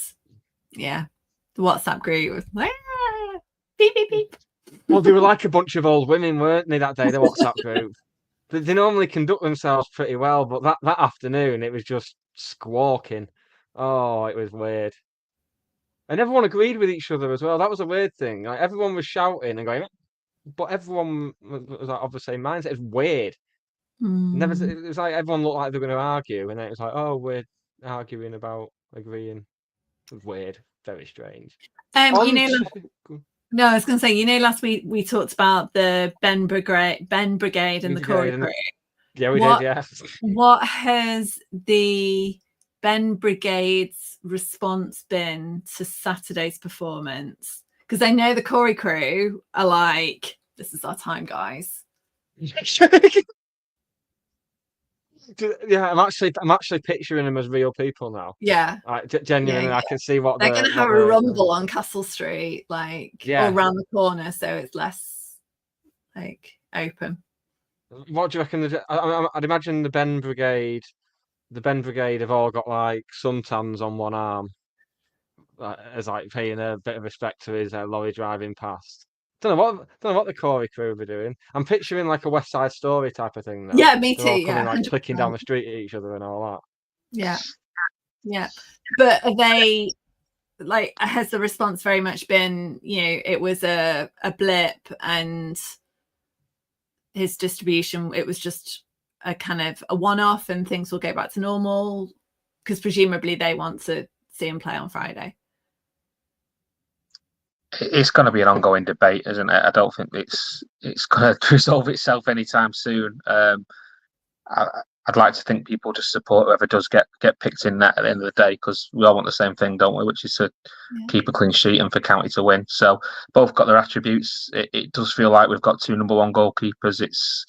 yeah, the WhatsApp group was like, Beep beep. Well, they were like a bunch of old women, weren't they, that day, the WhatsApp group? They normally conduct themselves pretty well, but that afternoon, it was just squawking. Oh, it was weird. And everyone agreed with each other as well. That was a weird thing. Like, everyone was shouting and going, but everyone was like, of the same mindset. It was weird. Never. It was like everyone looked like they were going to argue, and then it was like, oh, we're arguing about agreeing. It was weird. Very strange. You know, no, I was going to say, you know, last week we talked about the Ben Brigade and the Corey crew. Yeah, we did. Yeah. What has the Ben Brigade's response been to Saturday's performance? Because I know the Corey crew are like, "This is our time, guys." Yeah, I'm actually picturing them as real people now. Yeah, genuinely, I can see what they're going to have a rumble on Castle Street, like or around the corner, so it's less like open. What do you reckon? I'd imagine the Ben Brigade have all got like suntans on one arm, as like paying a bit of respect to his lorry driving past. Don't know what the Corey crew were doing. I'm picturing like a West Side Story type of thing now. Yeah, me too. They're all coming, yeah, like clicking down the street at each other and all that. Yeah. But are they like? Has the response very much been, you know, it was a blip and his distribution? It was just a kind of a one-off, and things will go back to normal because presumably they want to see him play on Friday. It's going to be an ongoing debate, isn't it? I don't think it's going to resolve itself anytime soon. I'd like to think people just support whoever does get picked in net at the end of the day, because we all want the same thing, don't we? Which is to keep a clean sheet and for County to win. So both got their attributes. It does feel like we've got two number one goalkeepers. It's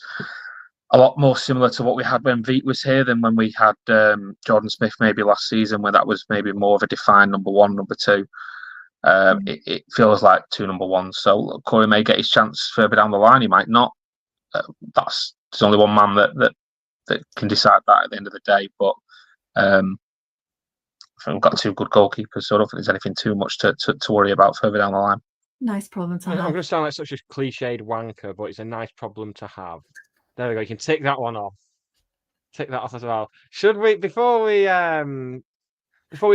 a lot more similar to what we had when Veet was here than when we had Jordan Smith maybe last season, where that was maybe more of a defined number one, number two. It feels like two number ones. So Corey may get his chance further down the line. He might not. There's only one man that can decide that at the end of the day. But I think we've got two good goalkeepers, so I don't think there's anything too much to worry about further down the line. Nice problem to have. I'm going to sound like such a cliched wanker, but it's a nice problem to have. There we go. You can tick that one off. Tick that off as well. Should we, before we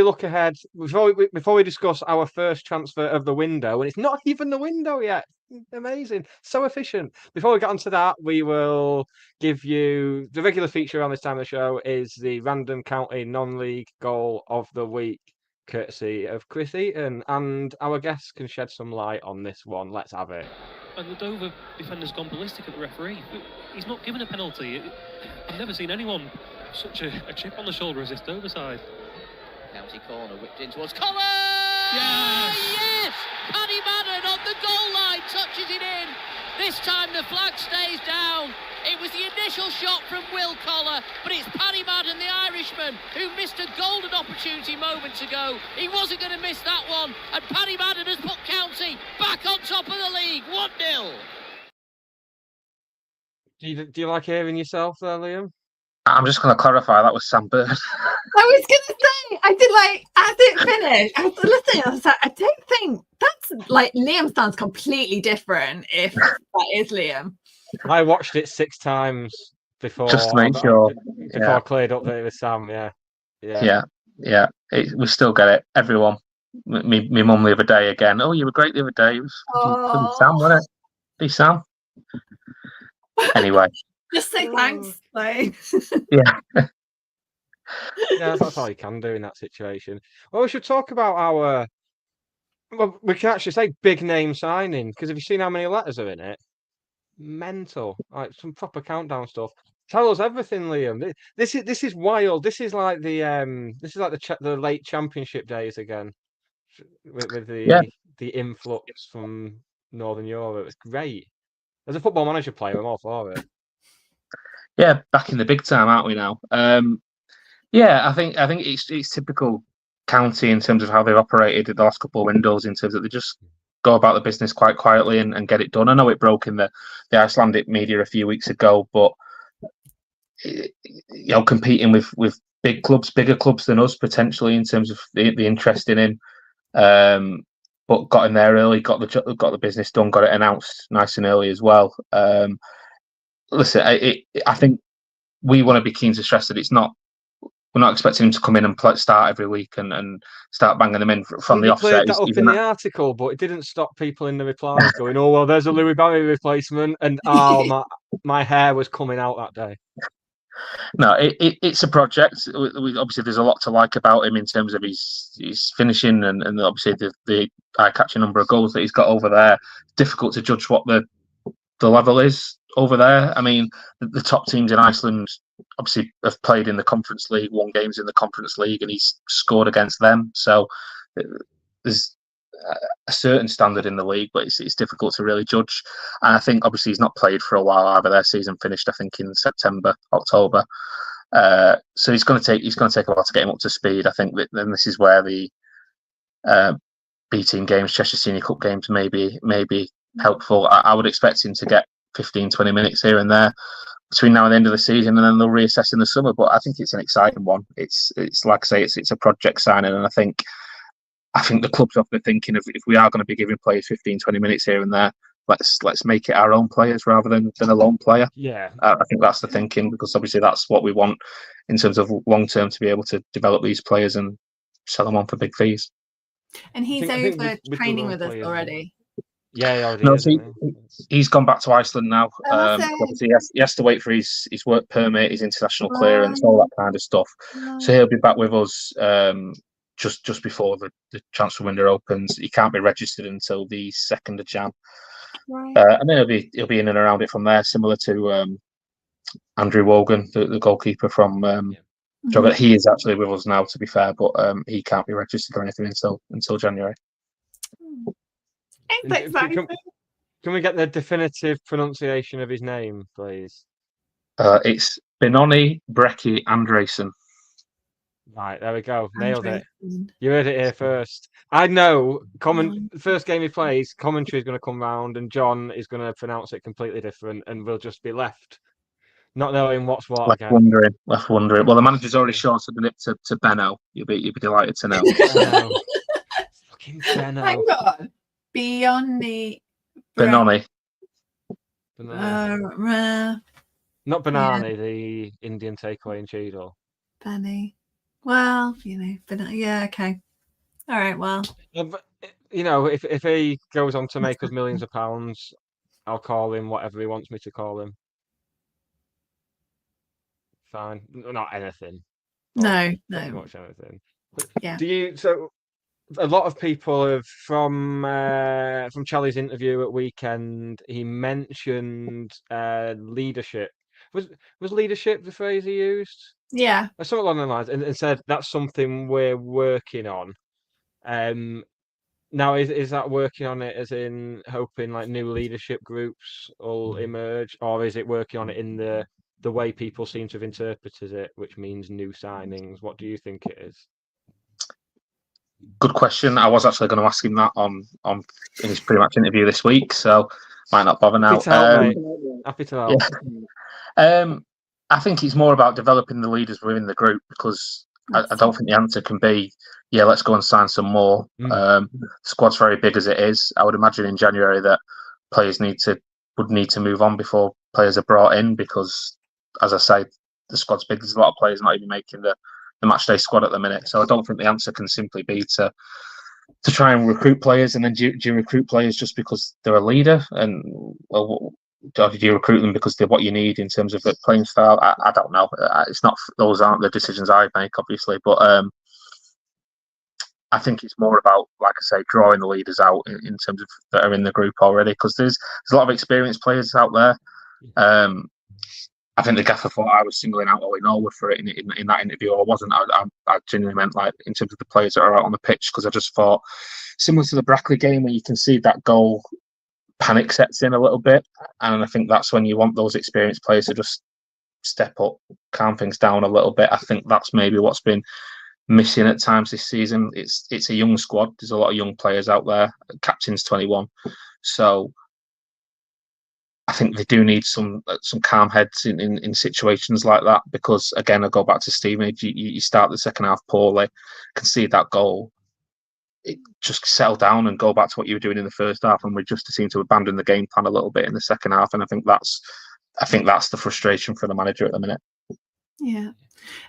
look ahead, before we discuss our first transfer of the window, and it's not even the window yet. Amazing, so efficient. Before we get onto that, we will give you the regular feature on this time of the show is the random county non-league goal of the week, courtesy of Chris Eaton, and our guests can shed some light on this one. Let's have it. And the Dover defender's gone ballistic at the referee. He's not given a penalty. I've never seen anyone such a chip on the shoulder as this Dover side. County corner whipped in towards Collar! Yes! Yes! Paddy Madden on the goal line touches it in. This time the flag stays down. It was the initial shot from Will Collar, but it's Paddy Madden, the Irishman, who missed a golden opportunity moments ago. He wasn't going to miss that one, and Paddy Madden has put County back on top of the league, 1-0. Do you like hearing yourself there, Liam? I'm just going to clarify that was Sam Bird. I was going to say, I did like, as it finished, I was listening, I was like, I don't think that's like, Liam sounds completely different if that is Liam. I watched it 6 times before. Just to make sure. Before I cleared up that it was Sam, yeah. We still get it. Everyone. Me mum the other day again. Oh, you were great the other day. It was Sam, wasn't it? Be Sam. Anyway. Just say thanks. Like. Yeah. Yeah, that's all you can do in that situation. Well, we should talk about our. Well, we can actually say big name signing, because have you seen how many letters are in it? Mental, like some proper countdown stuff. Tell us everything, Liam. This is wild. This is like the late championship days again, with the influx from Northern Europe. It's great. As a football manager player, I'm all for it. Yeah, back in the big time, aren't we now? I think it's typical County in terms of how they've operated in the last couple of windows, in terms of they just go about the business quite quietly and get it done. I know it broke in the Icelandic media a few weeks ago, but competing with big clubs, bigger clubs than us potentially in terms of the interest in him. but got in there early, got the business done, got it announced nice and early as well. Listen, I think we want to be keen to stress that we're not expecting him to come in and start every week and start banging them in from the offset. Cleared that up in the article, but it didn't stop people in the replies going, "Oh well, there's a Louis Barry replacement," and my hair was coming out that day. No, it's a project. Obviously, there's a lot to like about him in terms of his finishing and obviously the eye-catching number of goals that he's got over there. Difficult to judge what the level is over there. I mean, the top teams in Iceland obviously have played in the Conference League, won games in the Conference League, and he's scored against them. So there's a certain standard in the league, but it's difficult to really judge. And I think obviously he's not played for a while either. Their season finished, I think, in September, October. So he's going to take a while to get him up to speed. I think that then this is where the B team games, Cheshire Senior Cup games, may be helpful. I would expect him to get 15, 20 minutes here and there between now and the end of the season, and then they'll reassess in the summer. But I think it's an exciting one. It's like I say, it's a project signing, and I think the club's off the thinking of, if we are going to be giving players 15, 20 minutes here and there, let's make it our own players rather than a loan player. Yeah, I think that's the thinking, because obviously that's what we want in terms of long term, to be able to develop these players and sell them on for big fees. And he's over training with us already. Yeah, he already is, he's gone back to Iceland now. Oh, Obviously, he has to wait for his work permit, his international clearance, all that kind of stuff. So he'll be back with us just before the transfer window opens. He can't be registered until the 2nd of Jan. Right. And then he'll be in and around it from there, similar to Andrew Wogan, the goalkeeper from Jogger. He is actually with us now, to be fair, but he can't be registered or anything until January. Can we get the definitive pronunciation of his name, please? It's Benoni Brecky Andresen. Right, there we go. Nailed it. You heard it here first. I know. First game he plays, commentary is going to come round, and John is going to pronounce it completely different, and we'll just be left not knowing what's what. Left wondering. Well, the manager's already shortened it to Benno. You'd be delighted to know. Fucking Benno. Hang on. Benoni. Not Banani, the Indian takeaway in Cheadle. Benny. Well, yeah, okay. All right, well. But, if he goes on to make us millions of pounds, I'll call him whatever he wants me to call him. Fine. Not anything. No. Not much anything. Yeah. So a lot of people have from Charlie's interview at weekend, he mentioned leadership. Was leadership the phrase he used? Yeah. Or something along the lines, and said that's something we're working on. Now is that working on it as in hoping like new leadership groups will emerge, or is it working on it in the way people seem to have interpreted it, which means new signings? What do you think it is? Good question. I was actually going to ask him that on in his pre-match interview this week, so might not bother now. Happy to help. Yeah. I think it's more about developing the leaders within the group, because I don't think the answer can be, let's go and sign some more. The squad's very big as it is. I would imagine in January that players would need to move on before players are brought in, because, as I say, the squad's big. There's a lot of players not even making the matchday squad at the minute. So I don't think the answer can simply be to try and recruit players, and then do you recruit players just because they're a leader, and or do you recruit them because they're what you need in terms of the playing style? I don't know. Those aren't the decisions I make, obviously, but I think it's more about, like I say, drawing the leaders out in terms of that are in the group already, because there's a lot of experienced players out there. I think the gaffer thought I was singling out Ollie Norwood for it in that interview. I wasn't. I genuinely meant, like, in terms of the players that are out on the pitch, because I just thought, similar to the Brackley game where you can see that goal, panic sets in a little bit, and I think that's when you want those experienced players to just step up, calm things down a little bit. I think that's maybe what's been missing at times this season. It's a young squad. There's a lot of young players out there. Captain's 21, so I think they do need some calm heads in situations like that, because, again, I go back to Stevenage. You start the second half poorly, concede that goal, just settle down and go back to what you were doing in the first half, and we just seem to abandon the game plan a little bit in the second half. And I think that's the frustration for the manager at the minute. Yeah.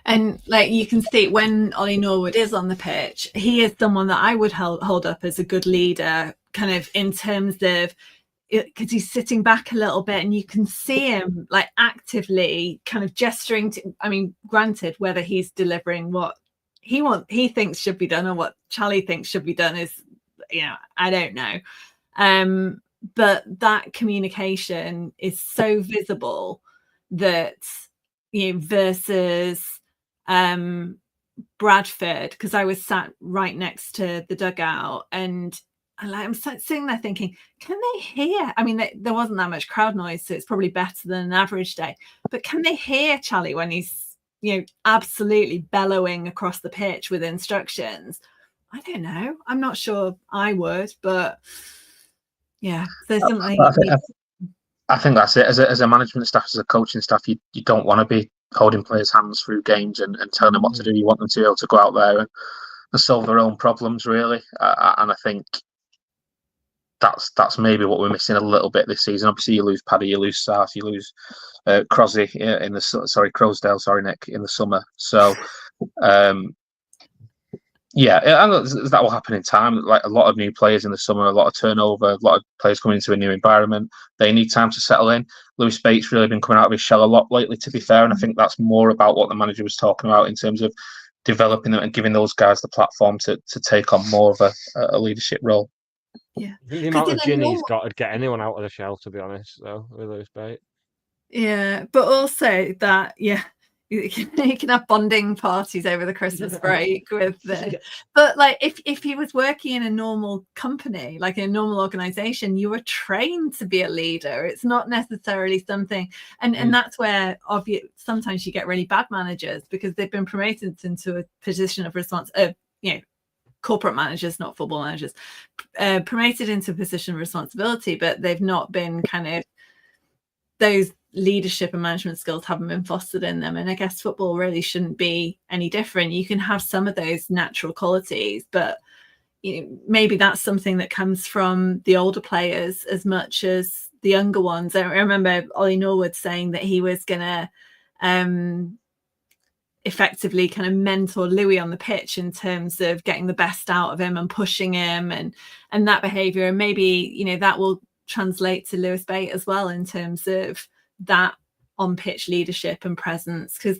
And like you can see when Ollie Norwood is on the pitch, he is someone that I would hold up as a good leader, kind of in terms of, because he's sitting back a little bit and you can see him like actively kind of gesturing to, I mean, granted, whether he's delivering what he thinks should be done or what Charlie thinks should be done is, I don't know. But that communication is so visible that, versus Bradford, because I was sat right next to the dugout and I'm sitting there thinking, can they hear? I mean, there wasn't that much crowd noise, so it's probably better than an average day. But can they hear Charlie when he's, absolutely bellowing across the pitch with instructions? I don't know. I'm not sure I would, but yeah, there's something. I think that's it. As a management staff, as a coaching staff, you don't want to be holding players' hands through games and telling them what to do. You want them to be able to go out there and solve their own problems, really. And I think that's maybe what we're missing a little bit this season. Obviously, you lose Paddy, you lose Sart, you lose Crosby Croasdale, Nick, in the summer. So, yeah, and that will happen in time. Like a lot of new players in the summer, a lot of turnover, a lot of players coming into a new environment. They need time to settle in. Lewis Bates really been coming out of his shell a lot lately, to be fair, and I think that's more about what the manager was talking about in terms of developing them and giving those guys the platform to take on more of a leadership role. Yeah, I think the amount of gin he's got to get anyone out of the shell, to be honest, though, with Lewis Bates. Yeah, but also that, you can have bonding parties over the Christmas break with but like if he was working in a normal company, like in a normal organization, you were trained to be a leader. It's not necessarily something, and that's where sometimes you get really bad managers because they've been promoted into a position of corporate managers, not football managers, promoted into a position of responsibility, but they've not been kind of, those leadership and management skills haven't been fostered in them. And I guess football really shouldn't be any different. You can have some of those natural qualities, but maybe that's something that comes from the older players as much as the younger ones. I remember Ollie Norwood saying that he was going to effectively kind of mentor Louis on the pitch in terms of getting the best out of him and pushing him and that behaviour. And maybe, that will translate to Lewis Bates as well in terms of that on-pitch leadership and presence, because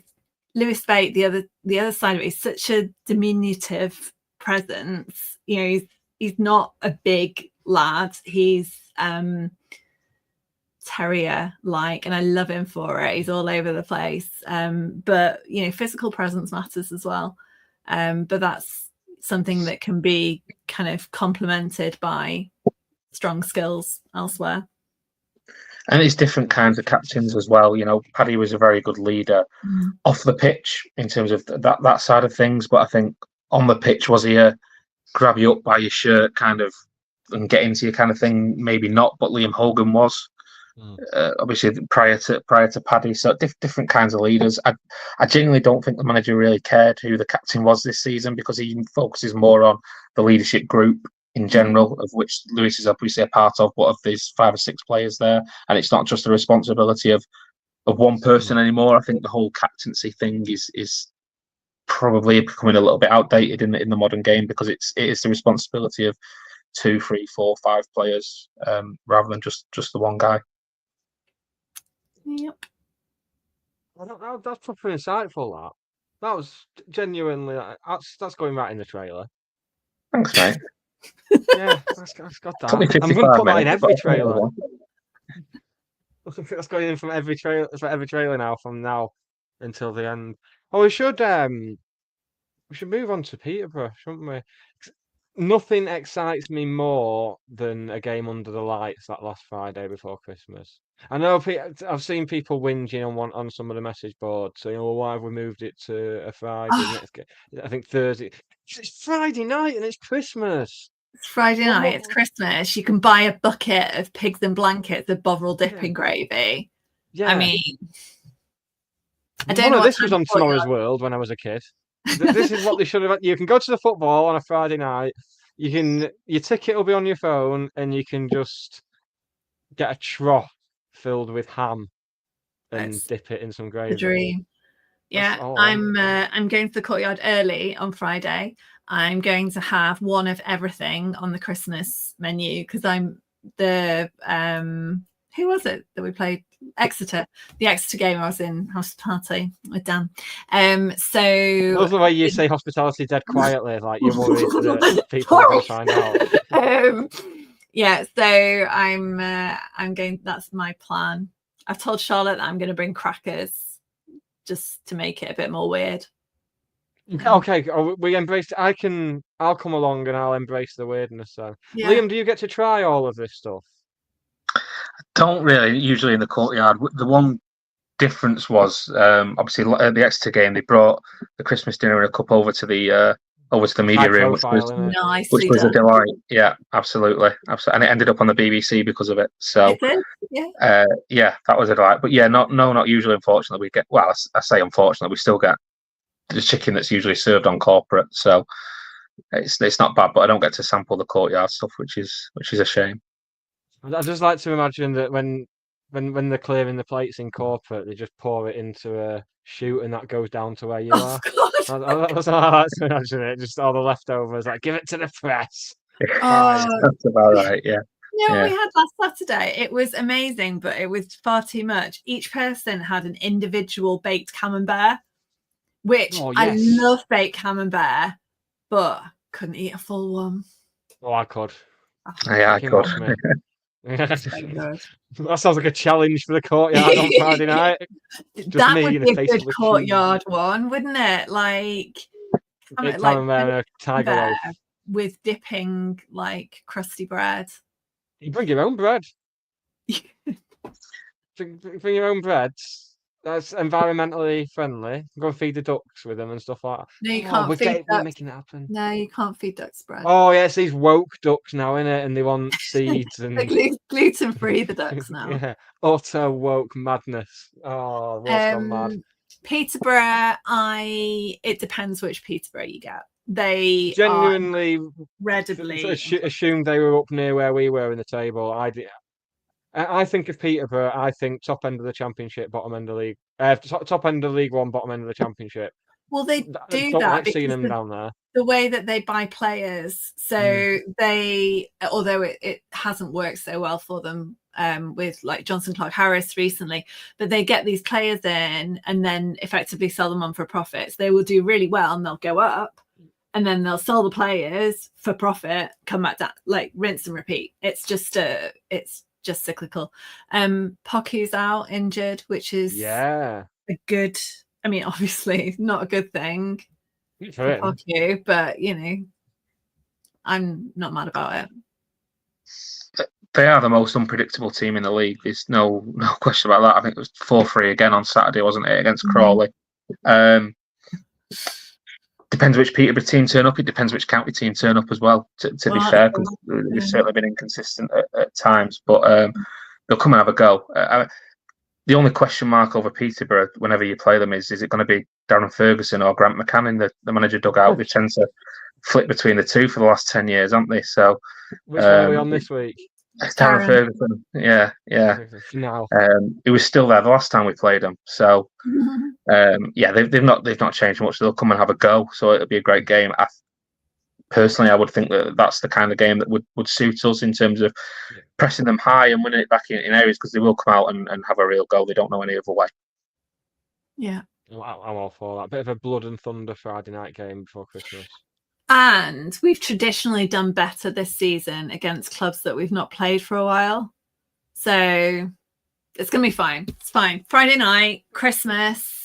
Lewis Bates, the other side of it, is such a diminutive presence. He's not a big lad. He's terrier-like, and I love him for it. He's all over the place. But physical presence matters as well. But that's something that can be kind of complemented by strong skills elsewhere. And it's different kinds of captains as well. Paddy was a very good leader off the pitch in terms of that side of things. But I think on the pitch, was he a grab you up by your shirt kind of and get into you kind of thing? Maybe not, but Liam Hogan was. Obviously prior to Paddy. So different kinds of leaders. I genuinely don't think the manager really cared who the captain was this season, because he focuses more on the leadership group in general, of which Lewis is obviously a part of, but of these 5 or 6 players there. And it's not just the responsibility of one person anymore. I think the whole captaincy thing is probably becoming a little bit outdated in the modern game, because it is the responsibility of 2, 3, 4, 5 players rather than just the one guy. Yep. That's proper insightful. That was genuinely, that's going right in the trailer. Thanks, mate. Yeah, that's got that. I'm going to put that in every trailer. That's going in from every trailer now, from now until the end. Oh, we should move on to Peterborough, shouldn't we? Nothing excites me more than a game under the lights that last Friday before Christmas. I know I've seen people whinging on some of the message boards saying, "Oh, why have we moved it to a Friday?" I think Thursday. It's Friday night and it's Christmas. It's Friday night. It's Christmas. You can buy a bucket of pigs in blankets of Bovril dip in gravy. Yeah. I mean, I don't know. This was on Tomorrow's World when I was a kid. This is what they should have. You can go to the football on a Friday night. your ticket will be on your phone, and you can just get a trough filled with ham and That's dip it in some the gravy. dream. Yeah, all. I'm going to the courtyard early on Friday. I'm going to have one of everything on the Christmas menu because I'm the who was it that we played? Exeter. The Exeter game I was in hospitality with Dan. So Love the way you say hospitality dead quietly, like you're worried that people are going to find out. Yeah, so I'm going. That's my plan. I've told Charlotte that I'm going to bring crackers just to make it a bit more weird. Okay, we embrace. I'll come along and I'll embrace the weirdness. So, Yeah. Liam, do you get to try all of this stuff? Don't really. Usually in the courtyard. The one difference was obviously at the Exeter game they brought the Christmas dinner and a cup over to the media room, which was a delight. Yeah, absolutely. And it ended up on the BBC because of it. So yeah, that was a delight. But yeah, not usually. Unfortunately, we get. Well, I say unfortunately, we still get the chicken that's usually served on corporate. So it's not bad, but I don't get to sample the courtyard stuff, which is a shame. I just like to imagine that when they're clearing the plates in corporate, they just pour it into a chute and that goes down to where you are. That's how I like to imagine it. Just all the leftovers, like give it to the press. That's about right. Yeah. What we had last Saturday, it was amazing, but it was far too much. Each person had an individual baked camembert, which I love baked camembert, but couldn't eat a full one. Oh, I could. Yeah, I could. That sounds like a challenge for the courtyard on Friday night. That would be a good courtyard one, wouldn't it? Like a tiger loaf with dipping like crusty bread. You bring your own bread. Bring your own bread. That's environmentally friendly. Go and feed the ducks with them and stuff like that. No, you can't feed ducks. We're making it happen. No, you can't feed ducks bread. Oh, yeah, it's these woke ducks now, innit? And they want seeds and gluten-free, the ducks now. Yeah, utter woke madness. Oh, what's gone mad? Peterborough, it depends which Peterborough you get. They genuinely incredibly assumed they were up near where we were in the table. I think of Peterborough, I think top end of the championship, bottom end of league, top end of League One, bottom end of the championship. Well, they do don't that like because seeing them down there. The way that they buy players, so they, although it hasn't worked so well for them with like Johnson Clark Harris recently, but they get these players in and then effectively sell them on for profits. They will do really well and they'll go up. And then they'll sell the players for profit, come back down, like rinse and repeat. It's just cyclical. Poku's out injured, which is a good. I mean, obviously not a good thing for Poku, but I'm not mad about it. They are the most unpredictable team in the league. There's no question about that. I think it was 4-3 again on Saturday, wasn't it, against Crawley? Depends which Peterborough team turn up. It depends which county team turn up as well, to be fair, because they've certainly been inconsistent at times. But they'll come and have a go. The only question mark over Peterborough, whenever you play them, is it going to be Darren Ferguson or Grant McCann, the manager dugout? They tend to flip between the two for the last 10 years, haven't they? So, which one are we on this week? Darren Ferguson. Yeah. No. He was still there the last time we played him. So. They've not changed much. They'll come and have a go, so it'll be a great game. Personally, I would think that that's the kind of game that would suit us in terms of pressing them high and winning it back in areas, because they will come out and have a real go. They don't know any other way. Yeah, I'm all for that. Bit of a blood and thunder Friday night game before Christmas. And we've traditionally done better this season against clubs that we've not played for a while, so it's gonna be fine. It's fine. Friday night, Christmas.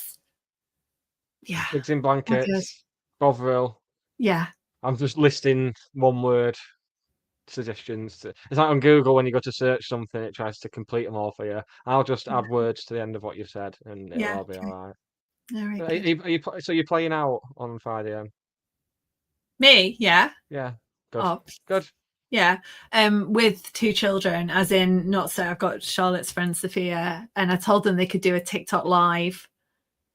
Yeah. Pigs in blankets, Bovril. Yeah. I'm just listing one word suggestions. It's like on Google when you go to search something, it tries to complete them all for you. I'll just add words to the end of what you've said and it'll all be all right. So you're playing out on Friday then? Me? Yeah. Yeah. Good. Good. Yeah, with two children, as in not so. I've got Charlotte's friend Sophia, and I told them they could do a TikTok live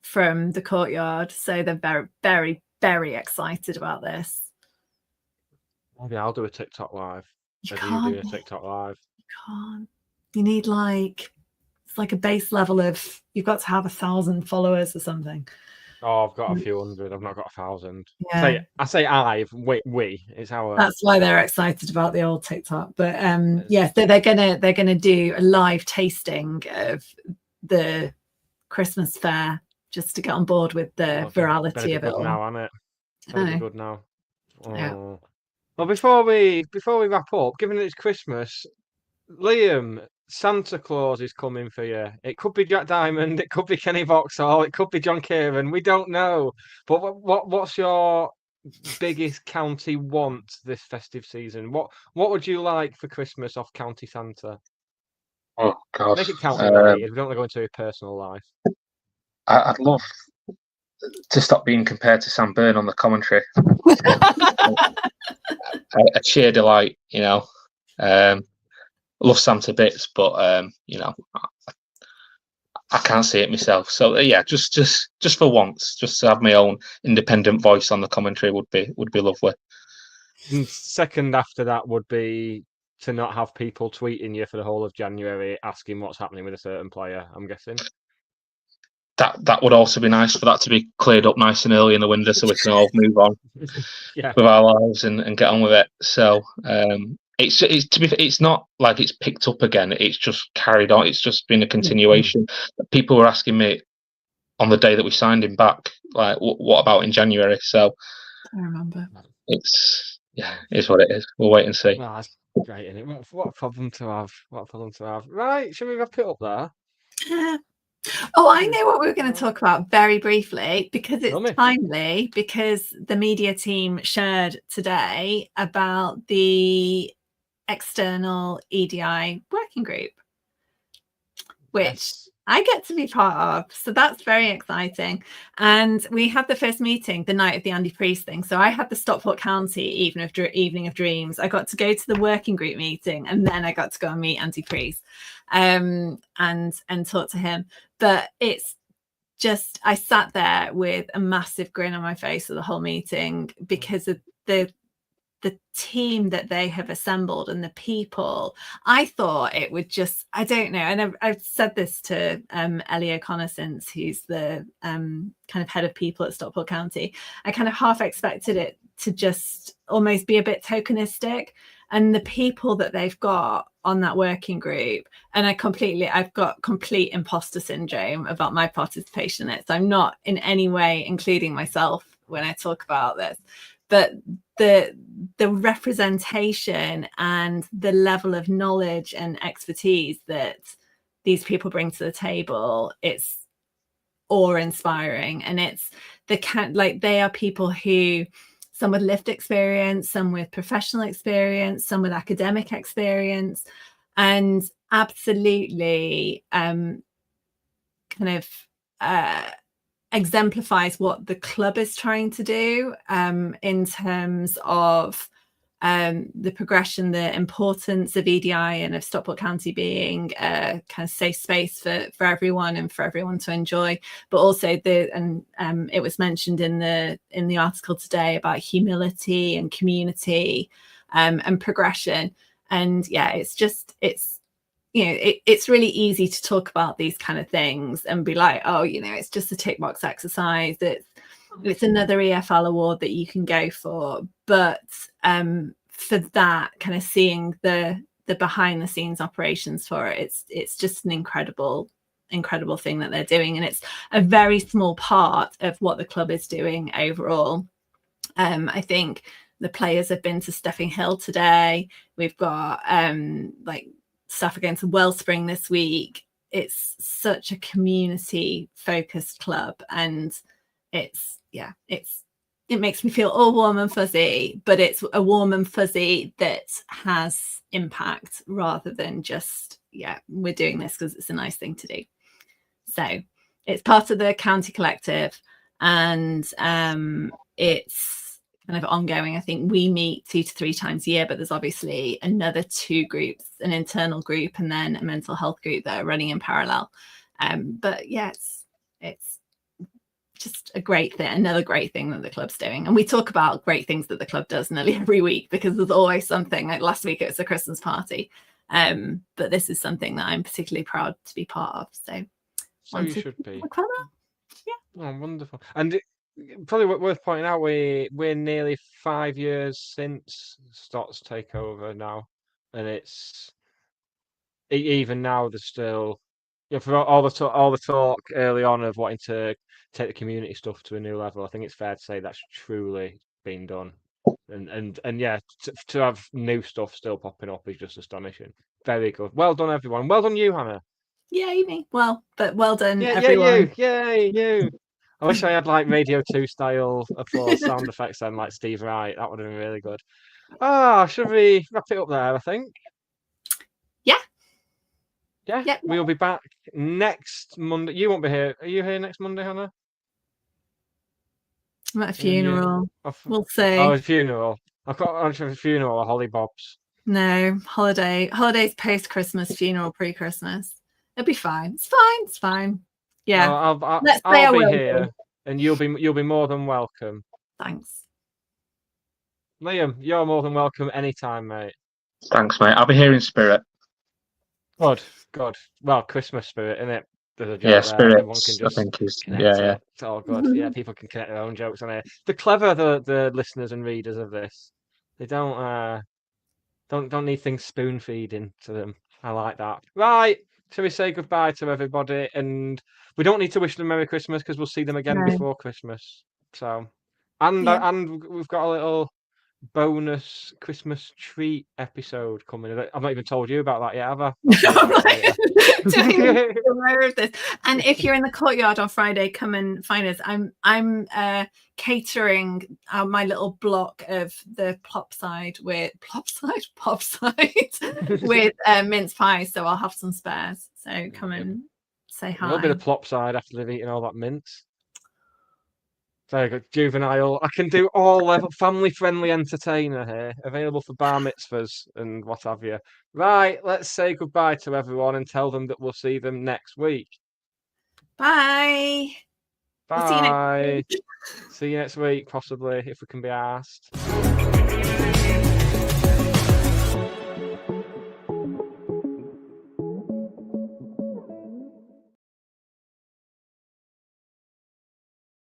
from the courtyard, so they're very, very, very excited about this. Maybe I'll do a TikTok live. You Maybe can't. you do a TikTok live. You can't. You need it's like a base level of, you've got to have 1,000 followers or something. Oh, I've got a few hundred. I've not got 1,000. Yeah. I say we. It's our. That's why they're excited about the old TikTok. But yes, they're gonna do a live tasting of the Christmas fair just to get on board with the virality of it all. Now, isn't it? Better be good now. Yeah. Well, before we wrap up, given it's Christmas, Liam, Santa Claus is coming for you. It could be Jack Diamond, it could be Kenny Vauxhall, it could be John Kieran. We don't know. But what's your biggest county want this festive season? What would you like for Christmas off County Santa? Oh God! Make it county related. We don't want to go into your personal life. I'd love to stop being compared to Sam Byrne on the commentary. A sheer delight, you know. Love Sam to bits, but you know, I can't see it myself. So yeah, just for once, just to have my own independent voice on the commentary would be lovely. And second after that would be to not have people tweeting you for the whole of January asking what's happening with a certain player, I'm guessing. That would also be nice for that to be cleared up nice and early in the window so we can all move on with our lives and get on with it. So it's not like it's picked up again. It's just carried on. It's just been a continuation. People were asking me on the day that we signed him back, like, what about in January? So I remember. It's what it is. We'll wait and see. Oh, that's great, isn't it? What a problem to have. What a problem to have. Right, should we wrap it up there? Oh, I know what we were going to talk about very briefly because it's timely, because the media team shared today about the external EDI working group, which I get to be part of. So that's very exciting. And we had the first meeting the night of the Andy Priest thing. So I had the Stockport County Evening of Dreams. I got to go to the working group meeting, and then I got to go and meet Andy Priest and talk to him. But it's just, I sat there with a massive grin on my face for the whole meeting because of the team that they have assembled and the people. I thought it would just, I don't know, and I've said this to Ellie O'Connor since, who's the kind of head of people at Stockport County. I kind of half expected it to just almost be a bit tokenistic, and the people that they've got on that working group, and I've got complete imposter syndrome about my participation in it, so I'm not in any way including myself when I talk about this. But the representation and the level of knowledge and expertise that these people bring to the table, it's awe-inspiring. And it's they are people who, some with lived experience, some with professional experience, some with academic experience, and absolutely exemplifies what the club is trying to do in terms of the progression, the importance of EDI and of Stockport County being a kind of safe space for everyone and for everyone to enjoy. But also it was mentioned in the article today about humility and community and progression. And yeah, it's really easy to talk about these kind of things and be like, oh, it's just a tick box exercise. It's another EFL award that you can go for. But for that, kind of seeing the behind the scenes operations for it, it's just an incredible thing that they're doing. And it's a very small part of what the club is doing overall. I think the players have been to Steffing Hill today. We've got stuff against Wellspring this week. It's such a community focused club, and it makes me feel all warm and fuzzy, but it's a warm and fuzzy that has impact rather than just we're doing this because it's a nice thing to do. So it's part of the county collective, and it's kind of ongoing. I think we meet 2 to 3 times a year, but there's obviously another 2 groups, an internal group and then a mental health group that are running in parallel. But yeah, it's just a great thing, another great thing that the club's doing. And we talk about great things that the club does nearly every week, because there's always something. Like last week it was a Christmas party, but this is something that I'm particularly proud to be part of. So you should be. Yeah. Oh, wonderful. And probably worth pointing out, we're nearly 5 years since Stott's takeover now, and it's even now there's still, for all the talk early on of wanting to take the community stuff to a new level. I think it's fair to say that's truly been done, and yeah, to have new stuff still popping up is just astonishing. Very good. Well done, everyone. Well done, you, Hannah. Yay me. Well done, Yeah, everyone. Yay you. I wish I had like Radio 2 style applause sound effects then, like Steve Wright. That would have been really good. Should we wrap it up there, I think? Yeah. Yeah. Yep. We'll be back next Monday. You won't be here. Are you here next Monday, Hannah? I'm at a funeral. We'll see. Oh, a funeral. I've got a funeral at Holly Bob's. No, holidays post-Christmas, funeral pre-Christmas. It'll be fine. It's fine. Yeah. I'll be here, and you'll be more than welcome. Thanks. Liam, you're more than welcome anytime, mate. Thanks, mate. I'll be here in spirit. Good. Well, Christmas spirit, innit? There's a joke Yeah, there. spirit. Everyone can just I think is connect yeah. It's all good. Yeah, people can connect their own jokes on it. They're clever, the listeners and readers of this. They don't need things spoon feeding to them. I like that. Right. Shall we say goodbye to everybody? And we don't need to wish them Merry Christmas because we'll see them again before Christmas. So, and we've got a little bonus Christmas treat episode coming. I've not even told you about that yet, have I? Aware of this. And if you're in the courtyard on Friday, come and find us. I'm catering my little block of the pop side with mince pie, so I'll have some spares. So come and say hi. A little bit of plop side after they've eaten all that mince. Very good. Juvenile. I can do all level family-friendly entertainer here. Available for bar mitzvahs and what have you. Right, let's say goodbye to everyone and tell them that we'll see them next week. Bye. Bye. See you next week, possibly, if we can be asked.